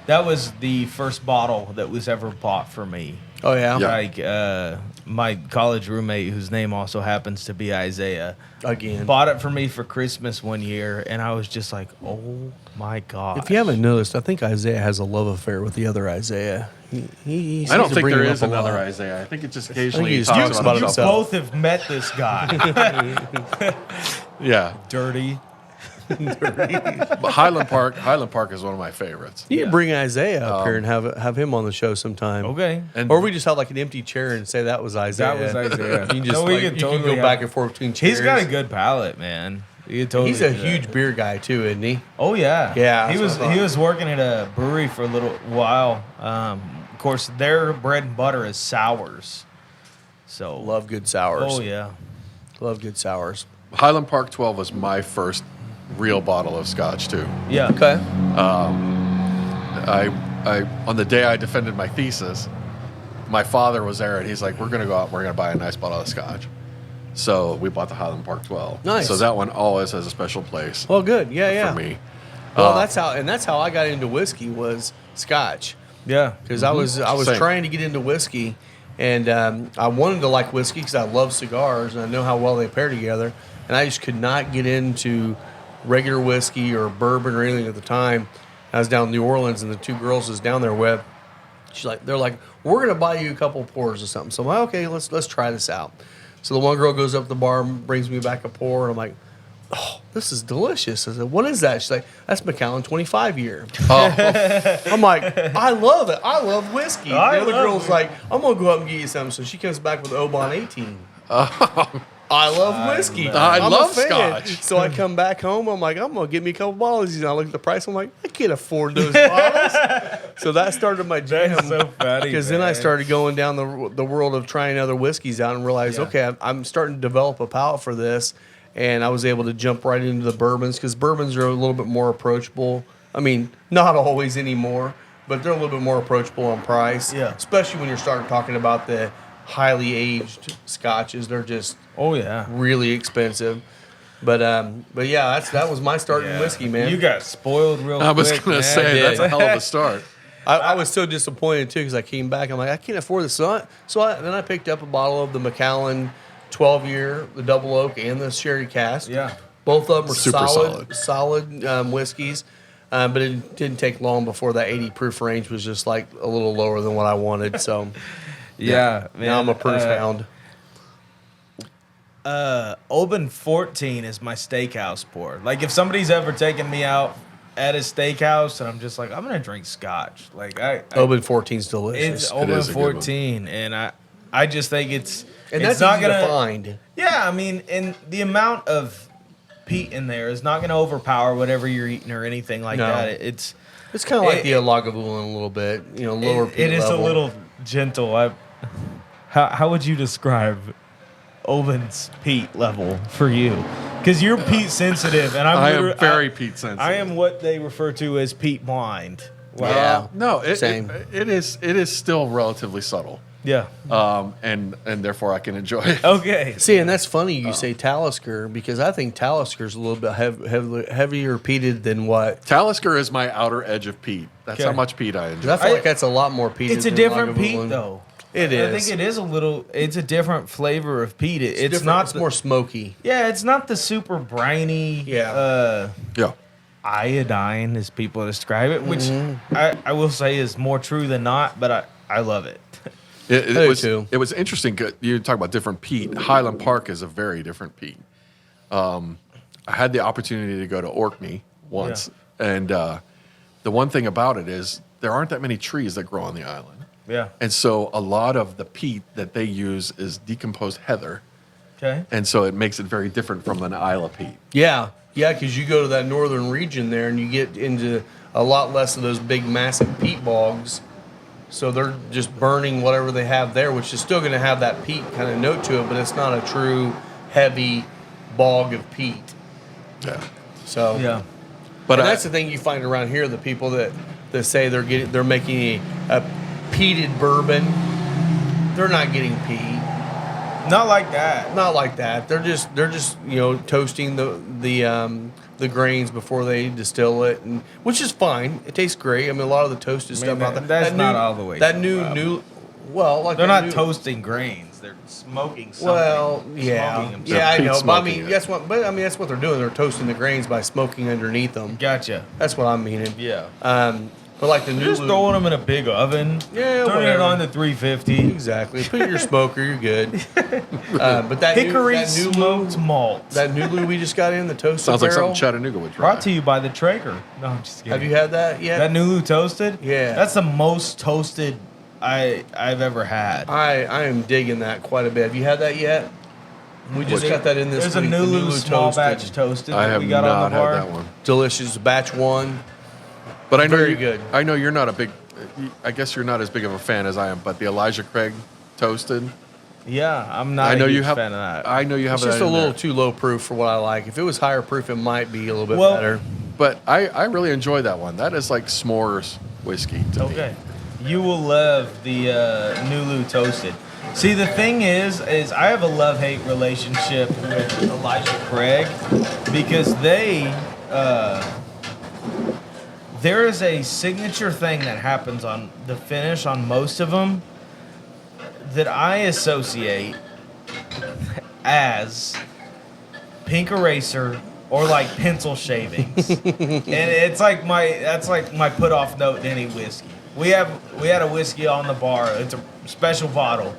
that was the first bottle that was ever bought for me. Oh yeah. Yeah. Like, my college roommate, whose name also happens to be Isaiah, Again. bought it for me for Christmas one year, and I was just like, oh my god. If you haven't noticed, I think Isaiah has a love affair with the other Isaiah. He I don't seems to think bring there him is up a another lot. Isaiah. I think it just occasionally he he just talks talks about about himself. both have met this guy. Yeah, Dirty. but Highland Park is one of my favorites. You can bring Isaiah up here and have him on the show sometime. Okay. And Or we just have like an empty chair and say that was Isaiah. That was Isaiah. You can just No, we like, could you totally can go have- back and forth between chairs. He's got a good palate, man. You could totally He's a do that. huge beer guy too, isn't he? Oh yeah. Yeah, He that's was what I thought. he was working at a brewery for a little while. Of course, their bread and butter is sours. So Love good sours. Oh yeah. Love good sours. Highland Park 12 was my first real bottle of scotch too. Yeah. Okay. I on the day I defended my thesis, my father was there and he's like, "We're gonna go out. And we're gonna buy a nice bottle of scotch." So we bought the Highland Park 12. Nice. So that one always has a special place Well, good. Yeah, yeah. for me. Well, that's how I got into whiskey was Scotch. Yeah. Because I was Same. trying to get into whiskey, and I wanted to like whiskey because I love cigars and I know how well they pair together, and I just could not get into regular whiskey or bourbon or anything at the time. I was down in New Orleans, and the two girls was down there with. They're like, we're gonna buy you a couple of pours or something. So I'm like, okay, let's try this out. So the one girl goes up to the bar and brings me back a pour, and I'm like, oh, this is delicious. I said, what is that? She's like, that's Macallan 25 year. I'm like, I love it. I love whiskey. The I other love girl's it. like, I'm going to go up and get you some. So she comes back with Oban 18. I love whiskey. I I'm love a fan. Scotch. So I come back home. I'm like, I'm going to get me a couple bottles. And I look at the price. I'm like, I can't afford those bottles. So that started my jam. That's so funny. Because then I man. started going down the world of trying other whiskeys out and realized, Yeah. okay, I'm starting to develop a palate for this. And I was able to jump right into the bourbons because bourbons are a little bit more approachable. I mean, not always anymore, but they're a little bit more approachable on price. Yeah. Especially when you're starting talking about the highly aged scotches. They're just Oh yeah. really expensive. But yeah, that was my start in whiskey, man. You got spoiled real quick. I was gonna man. say that's a hell of a start. I was so disappointed too because I came back. I'm like, I can't afford this. Then I picked up a bottle of the Macallan 12 year, the double oak, and the sherry cask. Yeah. Both of them were Super solid whiskeys. But it didn't take long before that 80 proof range was just like a little lower than what I wanted. So Yeah, man. now I'm a proof hound. Oban 14 is my steakhouse pour. Like if somebody's ever taken me out at a steakhouse and I'm just like, I'm gonna drink scotch. Like Oban 14's delicious. it's Oban is a good one. 14, and I just think it's That's not easy gonna to find. Yeah, I mean, and the amount of peat in there is not gonna overpower whatever you're eating or anything like No. that. It's It's kind of like It- the Lagavulin a little bit, lower peat it is level. a little gentle. How would you describe Oban's peat level for you? Because you're peat sensitive, and I am very peat sensitive. I am what they refer to as peat blind. Wow. Yeah. No, Same. it is still relatively subtle, Yeah. and therefore I can enjoy it. Okay. See, and that's funny you say Talisker because I think Talisker's a little bit heavier peated than what. Talisker is my outer edge of peat. That's Okay. how much peat I 'Cause enjoy. I feel like that's a lot more peated. It's a than different peat, Lagavulin. though. It I is. think it is a little. It's a different flavor of peat. It's different. not. It's more smoky. Yeah, it's not the super briny. Yeah. Yeah. Iodine, as people describe it, which I will say is more true than not. But I love it. It, I do was too. it was interesting. You talk about different peat. Highland Park is a very different peat. I had the opportunity to go to Orkney once, and the one thing about it is there aren't that many trees that grow on the island, Yeah. and so a lot of the peat that they use is decomposed heather, Okay. and so it makes it very different from an Isla peat. Yeah, because you go to that northern region there and you get into a lot less of those big, massive peat bogs. So they're just burning whatever they have there, which is still going to have that peat kind of note to it, but it's not a true heavy bog of peat. Yeah, So Yeah. but and that's the thing you find around here: the people that say they're making a peated bourbon, they're not getting peat. Not like that. Not like that. They're just toasting the grains before they distill it, which is fine. It tastes great. I mean, a lot of the toasted stuff out there. that's that not all the way That true, new Bob. Well, like They're that not new- toasting grains. They're smoking something. Well, They're yeah, smoking them. yeah, I Peat know. But I smoking mean, it. that's what they're doing. They're toasting the grains by smoking underneath them. Gotcha. That's what I'm meaning. Yeah. But like the You're new just throwing them in a big oven. Yeah, Turning it whatever. on to 350. Exactly. Put it in your smoker, you're good. But that Hickory that new smoked malt. that new Lou we just got in the toasted Sounds like barrel. something Chattanooga would try. Brought to you by the Traeger. No, I'm just kidding. Have you had that yet? that Nulu toasted? Yeah. That's the most toasted I've ever had. I am digging that quite a bit. Have you had that yet? We just What- got that in this There's a week. the Nulu small toasted. batch toasted I that have we got not on the bar. had that one. Delicious batch one. But I know Very you, good. I know you're not a big. I guess you're not as big of a fan as I am. But the Elijah Craig toasted. Yeah, I'm not I know a huge you have. fan of that. I know you have It's that just a in little there. too low proof for what I like. If it was higher proof, it might be a little bit Well, better. But I really enjoy that one. That is like s'mores whiskey to me. Okay. You will love the Nulu toasted. See, the thing is I have a love-hate relationship with Elijah Craig because there is a signature thing that happens on the finish on most of them that I associate as pink eraser or like pencil shavings. And that's like my put off note in any whiskey. We had a whiskey on the bar. It's a special bottle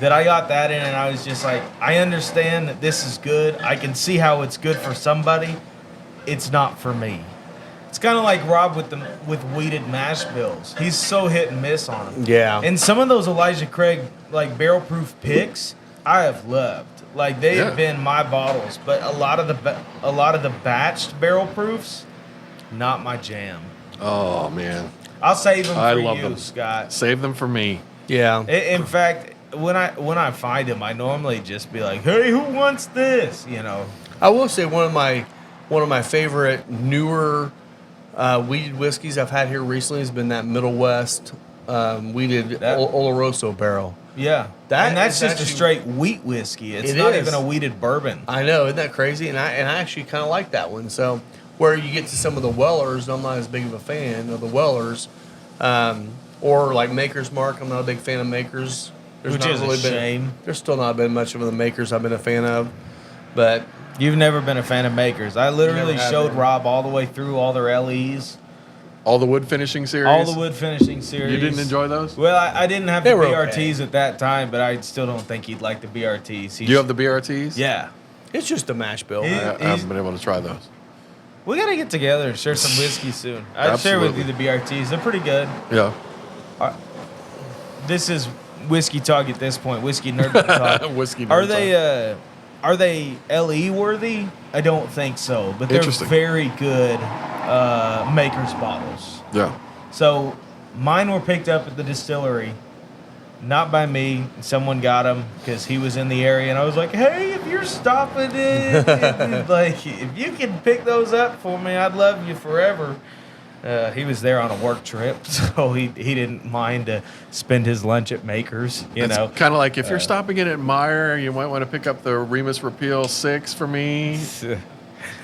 that I got that in, and I was just like, I understand that this is good. I can see how it's good for somebody. It's not for me. It's kind of like Rob with weeded mash bills. He's so hit and miss on them. Yeah. And some of those Elijah Craig like barrel proof picks, I have loved. Like they have been my bottles, but a lot of the batched barrel proofs, not my jam. Oh man, I'll save them I for love you, them. Scott. Save them for me. Yeah. In fact, when I find them, I normally just be like, "Hey, who wants this?" You know. I will say one of my favorite newer weeded whiskeys I've had here recently has been that Middle West weeded That- Oloroso barrel. Yeah, That and that's is just a actually- straight wheat whiskey. It's It not is. even a weeded bourbon. I know, isn't that crazy? And I actually kind of like that one. So where you get to some of the Wellers, I'm not as big of a fan of the Wellers, or like Maker's Mark. I'm not a big fan of Maker's. Which is a shame. There's still not been much of the Makers I've been a fan of, but You've never been a fan of Makers. I literally Never have showed been. Rob all the way through all their LEs, All the wood finishing series. all the wood finishing series. You didn't enjoy those? Well, I didn't have They the were BRTs at that time, but I still don't think he'd like the BRTs. Do you have the BRTs? Yeah. it's just a mash bill. Yeah. I haven't been able to try those. We got to get together and share some whiskey soon. I'd share with you the Absolutely. BRTs. They're pretty good. Yeah. This is whiskey talk at this point. Whiskey nerd talk. Whiskey nerd Are they LE worthy? I don't think so, but they're Interesting. very good Maker's bottles. Yeah. So mine were picked up at the distillery, not by me. Someone got them because he was in the area, and I was like, "Hey, if you're stopping it, like if you can pick those up for me, I'd love you forever." He was there on a work trip, so he didn't mind to spend his lunch at Maker's. You know, Kind of like if you're stopping in at Meyer, you might want to pick up the Remus Repeal 6 for me.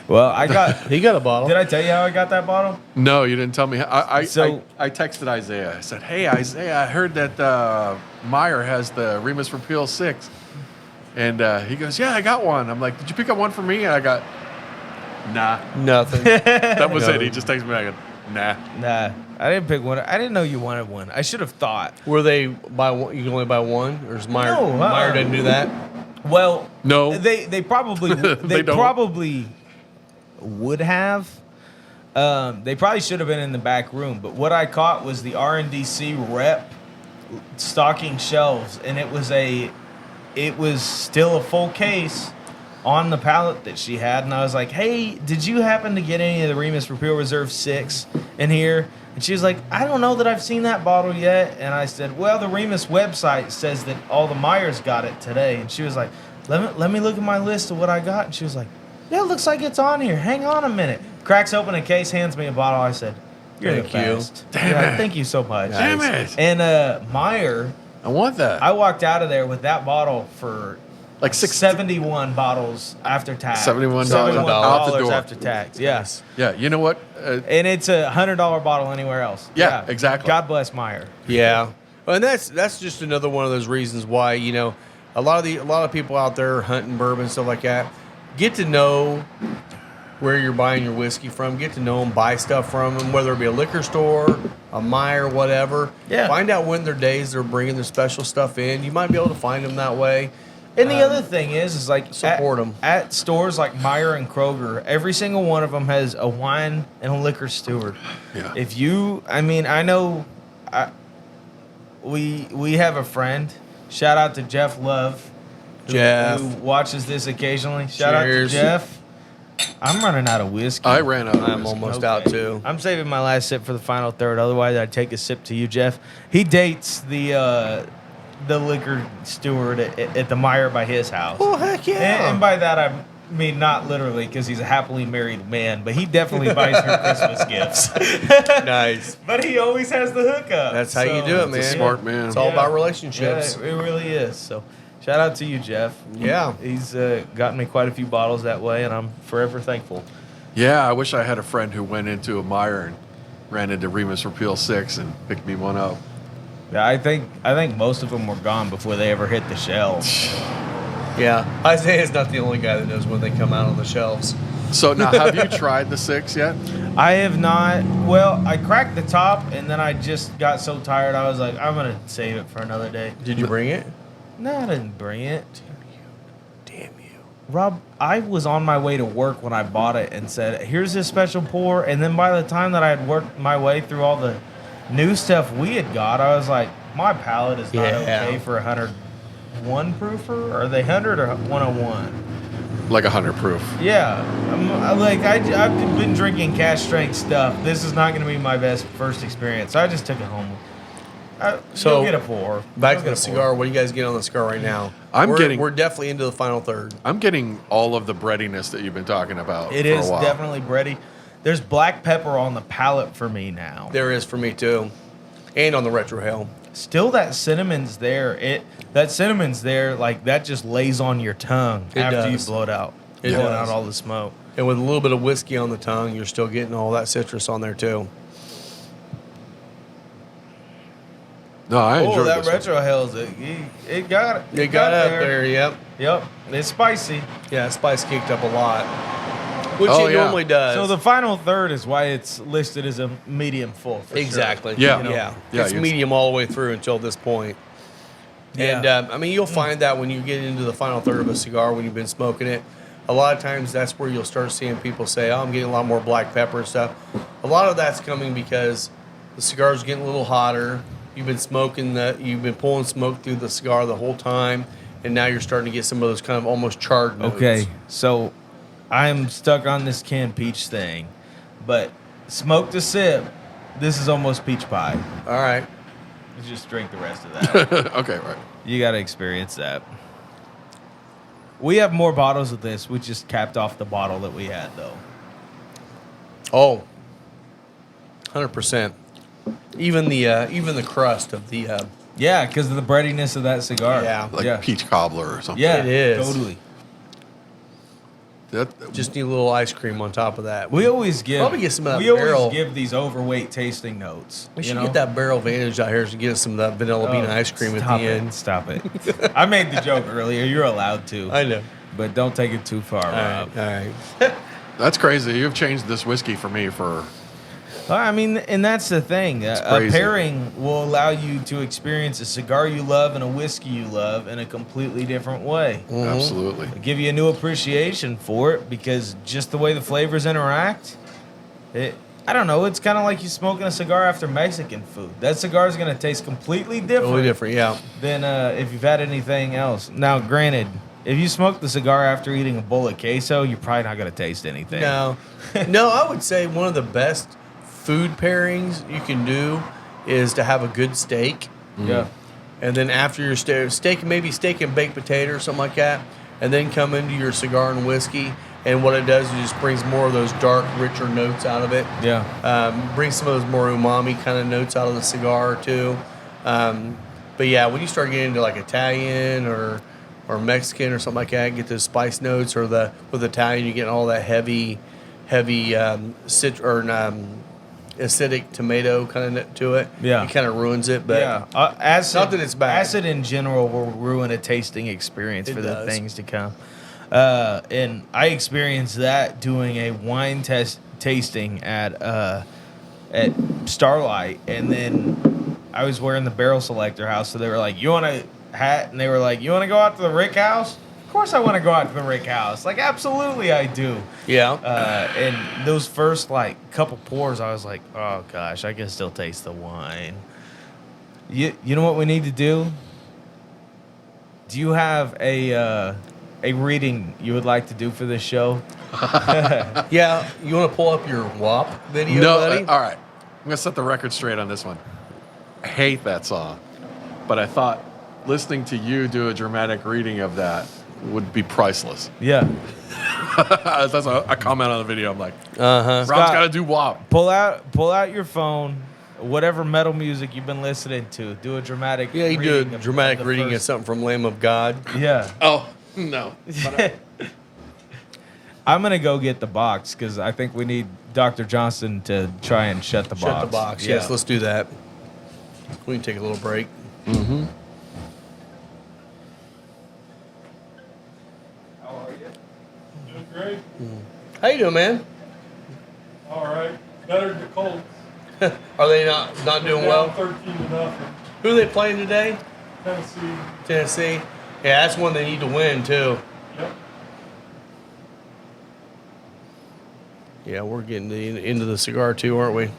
well, I got. He got a bottle. Did I tell you how I got that bottle? No, you didn't tell me. I texted Isaiah. I said, "Hey, Isaiah, I heard that Meyer has the Remus Repeal 6." And he goes, "Yeah, I got one." I'm like, "Did you pick up one for me?" And I got, "Nah." Nothing. That was No. it. He just texted me. I go, "Nah." Nah, I didn't pick one. I didn't know you wanted one. I should have thought. Were they buy one? You can only buy one, or is Meyer? No, Meyer didn't do that. Well, No. they probably They don't. probably would have. They probably should have been in the back room. But what I caught was the R&DC rep stocking shelves, and it was still a full case on the pallet that she had. And I was like, "Hey, did you happen to get any of the Remus Repeal Reserve 6 in here?" And she was like, "I don't know that I've seen that bottle yet." And I said, "Well, the Remus website says that all the Myers got it today." And she was like, let me look at my list of what I got." And she was like, "Yeah, it looks like it's on here. Hang on a minute." Cracks open a case, hands me a bottle. I said, "You're Thank the you. best." Damn Yeah, it. thank you so much. Damn it. And Meyer, I want that. I walked out of there with that bottle for Like 71 bottles after tax. $71 out the door. after tax. Yes. Yeah, you know what? And it's a $100 bottle anywhere else. Yeah, exactly. God bless Meyer. Yeah. Well, and that's just another one of those reasons why, you know, a lot of people out there hunting bourbon, stuff like that, get to know where you're buying your whiskey from, get to know them, buy stuff from them, whether it be a liquor store, a Meyer, whatever. Yeah. Find out when their days they're bringing their special stuff in. You might be able to find them that way. And the other thing is like support 'em. at stores like Meyer and Kroger. Every single one of them has a wine and a liquor steward. Yeah. If you, I mean, I know, we have a friend. Shout out to Jeff Love, who watches this occasionally. Shout out to Cheers. Jeff. I'm running out of whiskey. I ran out of I'm whiskey. almost out too. I'm saving my last sip for the final third. Otherwise, I'd take a sip to you, Jeff. He dates the liquor steward at the Meyer by his house. Oh, heck yeah. And by that, I mean not literally, because he's a happily married man, but he definitely buys her Christmas gifts. Nice. But he always has the hookup. That's how you do it, man. He's a smart man. It's all about Yeah, relationships. it really is. So, shout out to you, Jeff. Yeah. He's gotten me quite a few bottles that way, and I'm forever thankful. Yeah, I wish I had a friend who went into a Meyer and ran into Remus Repeal 6 and picked me one up. Yeah, I think most of them were gone before they ever hit the shelves. Yeah. Isaiah's not the only guy that knows when they come out on the shelves. So now, have you tried the 6 yet? I have not. Well, I cracked the top, and then I just got so tired. I was like, I'm gonna save it for another day. Did you bring it? No, I didn't bring it. Damn you. Rob, I was on my way to work when I bought it and said, "Here's this special pour." And then by the time that I had worked my way through all the new stuff we had got, I was like, my palate is not okay for 101 proofer. Are they 100 or 101? Like 100 proof. Yeah, I've been drinking cash strength stuff. This is not going to be my best first experience. So I just took it home. So, go get a pour. Back Go to get the a cigar. pour. What do you guys get on the cigar right now? We're definitely into the final third. I'm getting all of the breadiness that you've been talking about. It for is a while. definitely bready. There's black pepper on the palate for me now. There is for me too, and on the retrohale. Still, that cinnamon's there. That cinnamon's there. Like that just lays on your tongue after you does. blow it out. It Blowing does. out all the smoke. And with a little bit of whiskey on the tongue, you're still getting all that citrus on there too. No, I enjoyed that this one. retrohale's it got it. It got up there, yep. Yep, it's spicy. Yeah, spice kicked up a lot, which Oh, it yeah. normally does. So the final third is why it's listed as a medium full. For exactly. Yeah. You know? Yeah. Yeah, It's you- medium all the way through until this point. Yeah. And I mean, you'll find that when you get into the final third of a cigar, when you've been smoking it, a lot of times that's where you'll start seeing people say, "Oh, I'm getting a lot more black pepper and stuff." A lot of that's coming because the cigar's getting a little hotter. You've been pulling smoke through the cigar the whole time, and now you're starting to get some of those kind of almost charred notes. Okay, so I'm stuck on this canned peach thing, but smoke to sip. This is almost peach pie. All right. You just drink the rest of that. Okay, right. You got to experience that. We have more bottles of this. We just capped off the bottle that we had, though. Oh, 100%. Even the crust of the Yeah, because of the breadiness of that cigar. Yeah. Like yeah. peach cobbler or something. Yeah, It is. totally. just need a little ice cream on top of that. We always give. Probably get some of that we always barrel. give these overweight tasting notes. We you should know? get that barrel vantage out here to get us some of that vanilla bean Oh, ice cream at stop the it, end. Stop it. I made the joke earlier. You're allowed to. I know. But don't take it too far, All Rob. right. All right. That's crazy. You've changed this whiskey for me for. Well, I mean, and that's the thing. A crazy. pairing will allow you to experience a cigar you love and a whiskey you love in a completely different way. Absolutely. Give you a new appreciation for it because just the way the flavors interact, I don't know. It's kind of like you smoking a cigar after Mexican food. That cigar is going to taste completely different, Totally different. Yeah. than if you've had anything else. Now, granted, if you smoke the cigar after eating a bowl of queso, you're probably not going to taste anything. No. No, I would say one of the best food pairings you can do is to have a good steak. Yeah. And then after your steak, maybe steak and baked potato or something like that, and then come into your cigar and whiskey. And what it does is just brings more of those dark, richer notes out of it. Yeah. Brings some of those more umami kind of notes out of the cigar too. But yeah, when you start getting into like Italian or Mexican or something like that, get those spice notes, or with Italian you get all that heavy acidic tomato kind of to it. Yeah. It kind of ruins it, but Yeah, acid. Not that it's bad. Acid in general will ruin a tasting experience It for the does. things to come. And I experienced that doing a wine tasting at Starlight, and then I was wearing the barrel selector house, so they were like, "You want a hat?" And they were like, "You want to go out to the Rick House?" Of course, I want to go out to the Rick House. Like, absolutely, I do. yeah. And those first couple pours, I was like, "Oh gosh, I can still taste the wine." You know what we need to do? Do you have a reading you would like to do for this show? Yeah, you want to pull up your WAP video, No, buddy? all right. I'm gonna set the record straight on this one. I hate that song, but I thought listening to you do a dramatic reading of that would be priceless. Yeah. That's a comment on the video. I'm like, Uh-huh. Rob's got to do WAP. Pull out your phone, whatever metal music you've been listening to. Do a dramatic. Yeah, you do a reading of dramatic the reading of first- something from Lamb of God. Yeah. Oh no. I'm gonna go get the box because I think we need Dr. Johnston to try and shut the box. Shut the box. Yeah. Yes, let's do that. We can take a little break. Mm-hmm. How are you? Doing great. How you doing, man? All right. Better than the Colts. Are they not doing Down well? 13-0. Who are they playing today? Tennessee. Tennessee. Yeah, that's one they need to win too. Yep. Yeah, we're getting into the cigar too, aren't we?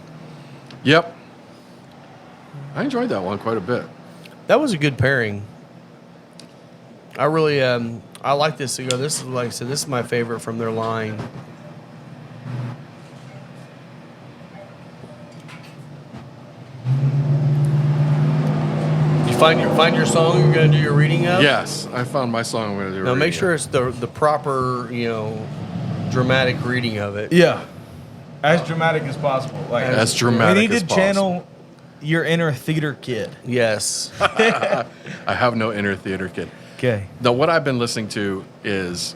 Yep. I enjoyed that one quite a bit. That was a good pairing. I really I like this cigar. This is, like I said, this is my favorite from their line. You find your song you're gonna do your reading of? Yes, I found my song. I'm going to do. a Now make reading sure of. it's the proper, dramatic reading of it. Yeah. As dramatic as possible. Like As dramatic We need as to possible. channel your inner theater kid. Yes. I have no inner theater kid. Okay. Now, what I've been listening to is,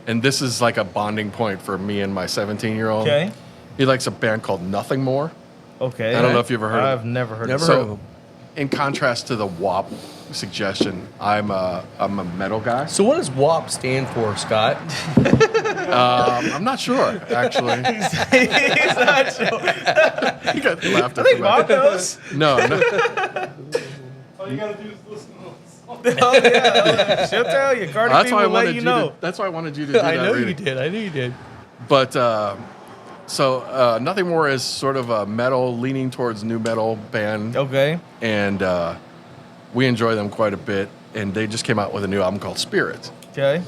and this is like a bonding point for me and my 17-year-old. Okay. He likes a band called Nothing More. Okay. I don't know if you've ever heard of I've never heard Never of heard it. of them. In contrast to the WAP suggestion, I'm a metal guy. So what does WAP stand for, Scott? I'm not sure, actually. He's not sure. You got laughed I at think me. Bob knows. No. All you got to do is listen to Oh, yeah. She'll tell you. Cardi That's B why I will let wanted you you know. to. That's why I wanted you to do I that know reading. you did. I knew you did. But Nothing More is sort of a metal, leaning towards new metal band, Okay. and we enjoy them quite a bit. And they just came out with a new album called Spirits, Okay.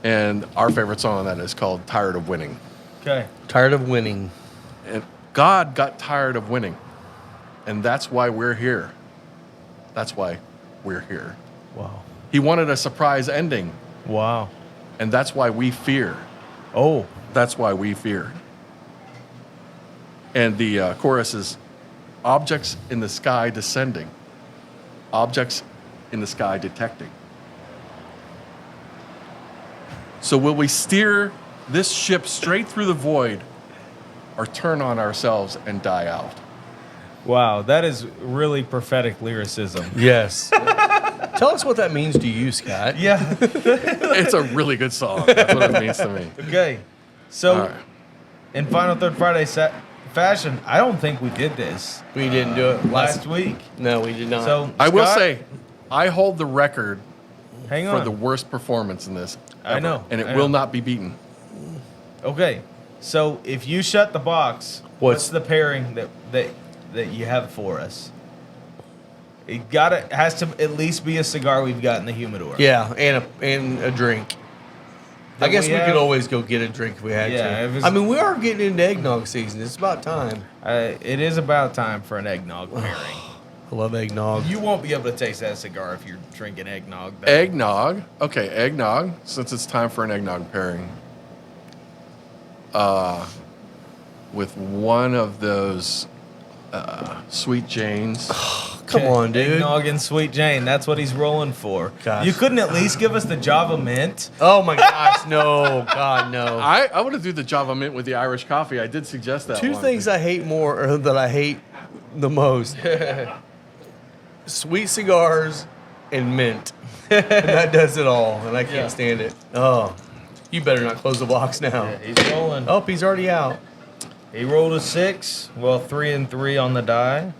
and our favorite song on that is called "Tired of Winning." Okay. Tired of winning. And God got tired of winning, and that's why we're here. That's why we're here. Wow. He wanted a surprise ending, Wow. and that's why we fear. Oh. That's why we fear. And the chorus is, objects in the sky descending, objects in the sky detecting. So will we steer this ship straight through the void or turn on ourselves and die out? Wow. That is really prophetic lyricism. Yes. Tell us what that means to you, Scott. Yeah. It's a really good song. That's what it means to me. Okay. So, All right. in Final Third Friday fashion, I don't think we did this We didn't do it last week. No, we did not. So, I will Scott, say, I hold the record hang for on. the worst performance in this. I ever, know, and it I will know. not be beaten. Okay. So, if you shut the box, what's the pairing that you have for us? It has to at least be a cigar we've got in the humidor. yeah, and a drink. I That guess we have- could always go get a drink if we had Yeah, if to. it's- I mean, we are getting into eggnog season. It's about time. It is about time for an eggnog pairing. I love eggnog. You won't be able to taste that cigar if you're drinking eggnog. though. Eggnog. Okay, eggnog. Since it's time for an eggnog pairing. With one of those Sweet Jane's. Come on, dude. Eggnog and Sweet Jane. That's what he's rolling for. Gosh. You couldn't at least give us the Java Mint? Oh my gosh, no, God, no. I want to do the Java Mint with the Irish coffee. I did suggest that. Two one. things I hate more, or that I hate the most: sweet cigars and mint. And that does it all, and I can't stand it. Oh, you better not close the box now. Yeah, he's rolling. Oh, he's already out. He rolled a 6. Well, 3 and 3 on the die.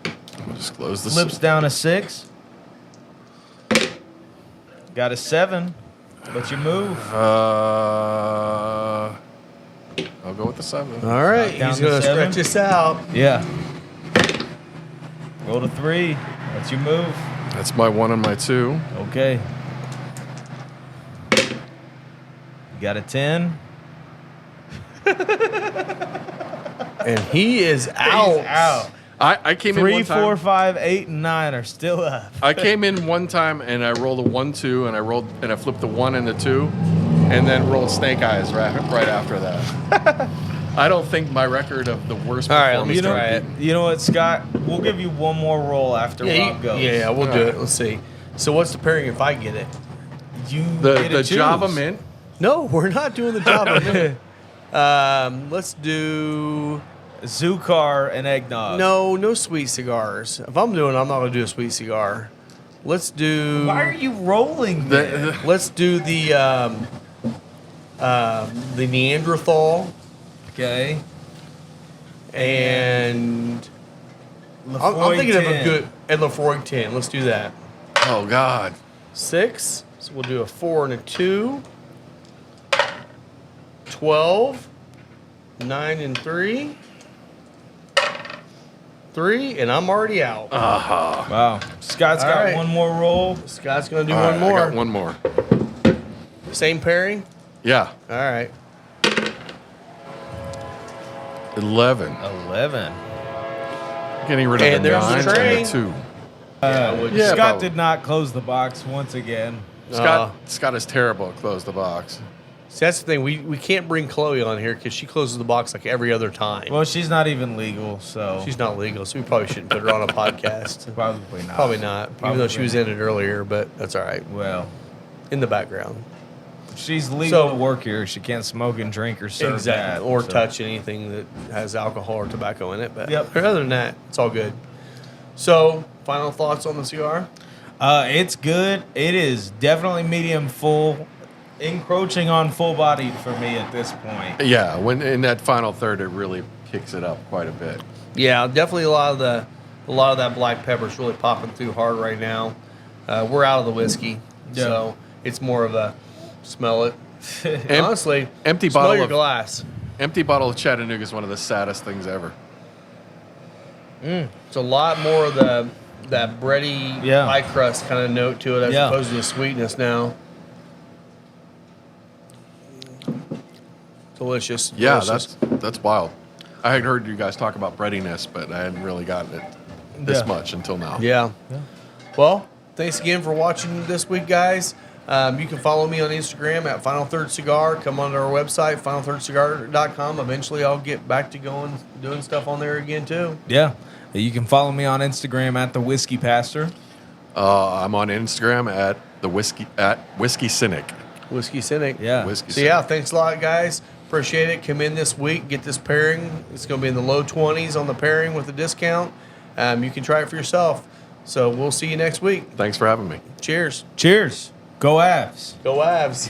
We'll just close this. Flips down a 6. Got a 7. But you move. I'll go with the 7. All right, Down he's to gonna 7. stretch us out. Yeah. Rolled a 3. That's your move. That's my 1 and my 2. Okay. You got a 10. And he is out. He's out. I came in 3, one time. 4, 5, 8, and 9 are still up. I came in one time and I rolled a 1, 2, and I flipped the 1 and the 2, and then rolled snake eyes right after that. I don't think my record of the worst All right, let performance. me try it. You know what, Scott? We'll give you one more roll after Rob goes. Yeah, we'll do All it. right. Let's see. So what's the pairing if I get it? You The get to Java choose. Mint. No, we're not doing the job. Let's do Zukar and eggnog. no sweet cigars. If I'm not gonna do a sweet cigar. Let's do. Why are you rolling then? Let's do the Neanderthal Okay. and I'm Lafroy thinking of 10. a good and Lafroy 10. Let's do that. Oh God. 6. So we'll do a 4 and a 2. 12. 9 and 3. 3, and I'm already out. Wow. Scott's All got right. one more roll. Scott's gonna do All one right, more. I got one more. Same pairing. Yeah. All right. 11. 11. Getting rid of And the there's the 9 train. and the 2. Yeah, Scott probably. did not close the box once again. Scott is terrible at close the box. See, that's the thing. We can't bring Chloe on here because she closes the box like every other time. Well, she's not even legal, so She's not legal, so we probably shouldn't put her on a podcast. probably not. Probably not, even though she was in it earlier, but that's all right. Well, In the background. she's legal So- to work here. She can't smoke and drink or serve that. Or so. touch anything that has alcohol or tobacco in it. But Yep. other than that, it's all good. So, final thoughts on the cigar? It's good. It is definitely medium full, encroaching on full bodied for me at this point. Yeah, when in that final third, it really kicks it up quite a bit. Yeah, definitely a lot of that black pepper is really popping through hard right now. We're out of the whiskey, Yeah. so it's more of a smell it. Em- Honestly, empty smell bottle your of- glass. Empty bottle of Chattanooga is one of the saddest things ever. It's a lot more of that bready pie crust kind of note to it as Yeah. opposed to the sweetness now. Delicious. Yeah, Delicious. that's wild. I had heard you guys talk about breadiness, but I hadn't really gotten it this Yeah. much until now. Yeah. Well, thanks again for watching this week, guys. You can follow me on Instagram at Final Third Cigar. Come on to our website, finalthirdcigar.com. Eventually, I'll get back to doing stuff on there again, too. Yeah. You can follow me on Instagram at the Whiskey Pastor. I'm on Instagram at Whiskey Cynic. Whiskey Cynic. Yeah. Whiskey So, yeah, thanks a lot, guys. Appreciate it. Come in this week, get this pairing. It's going to be in the low 20s on the pairing with a discount. You can try it for yourself. So, we'll see you next week. Thanks for having me. Cheers. Cheers. Go Avs. Go Avs.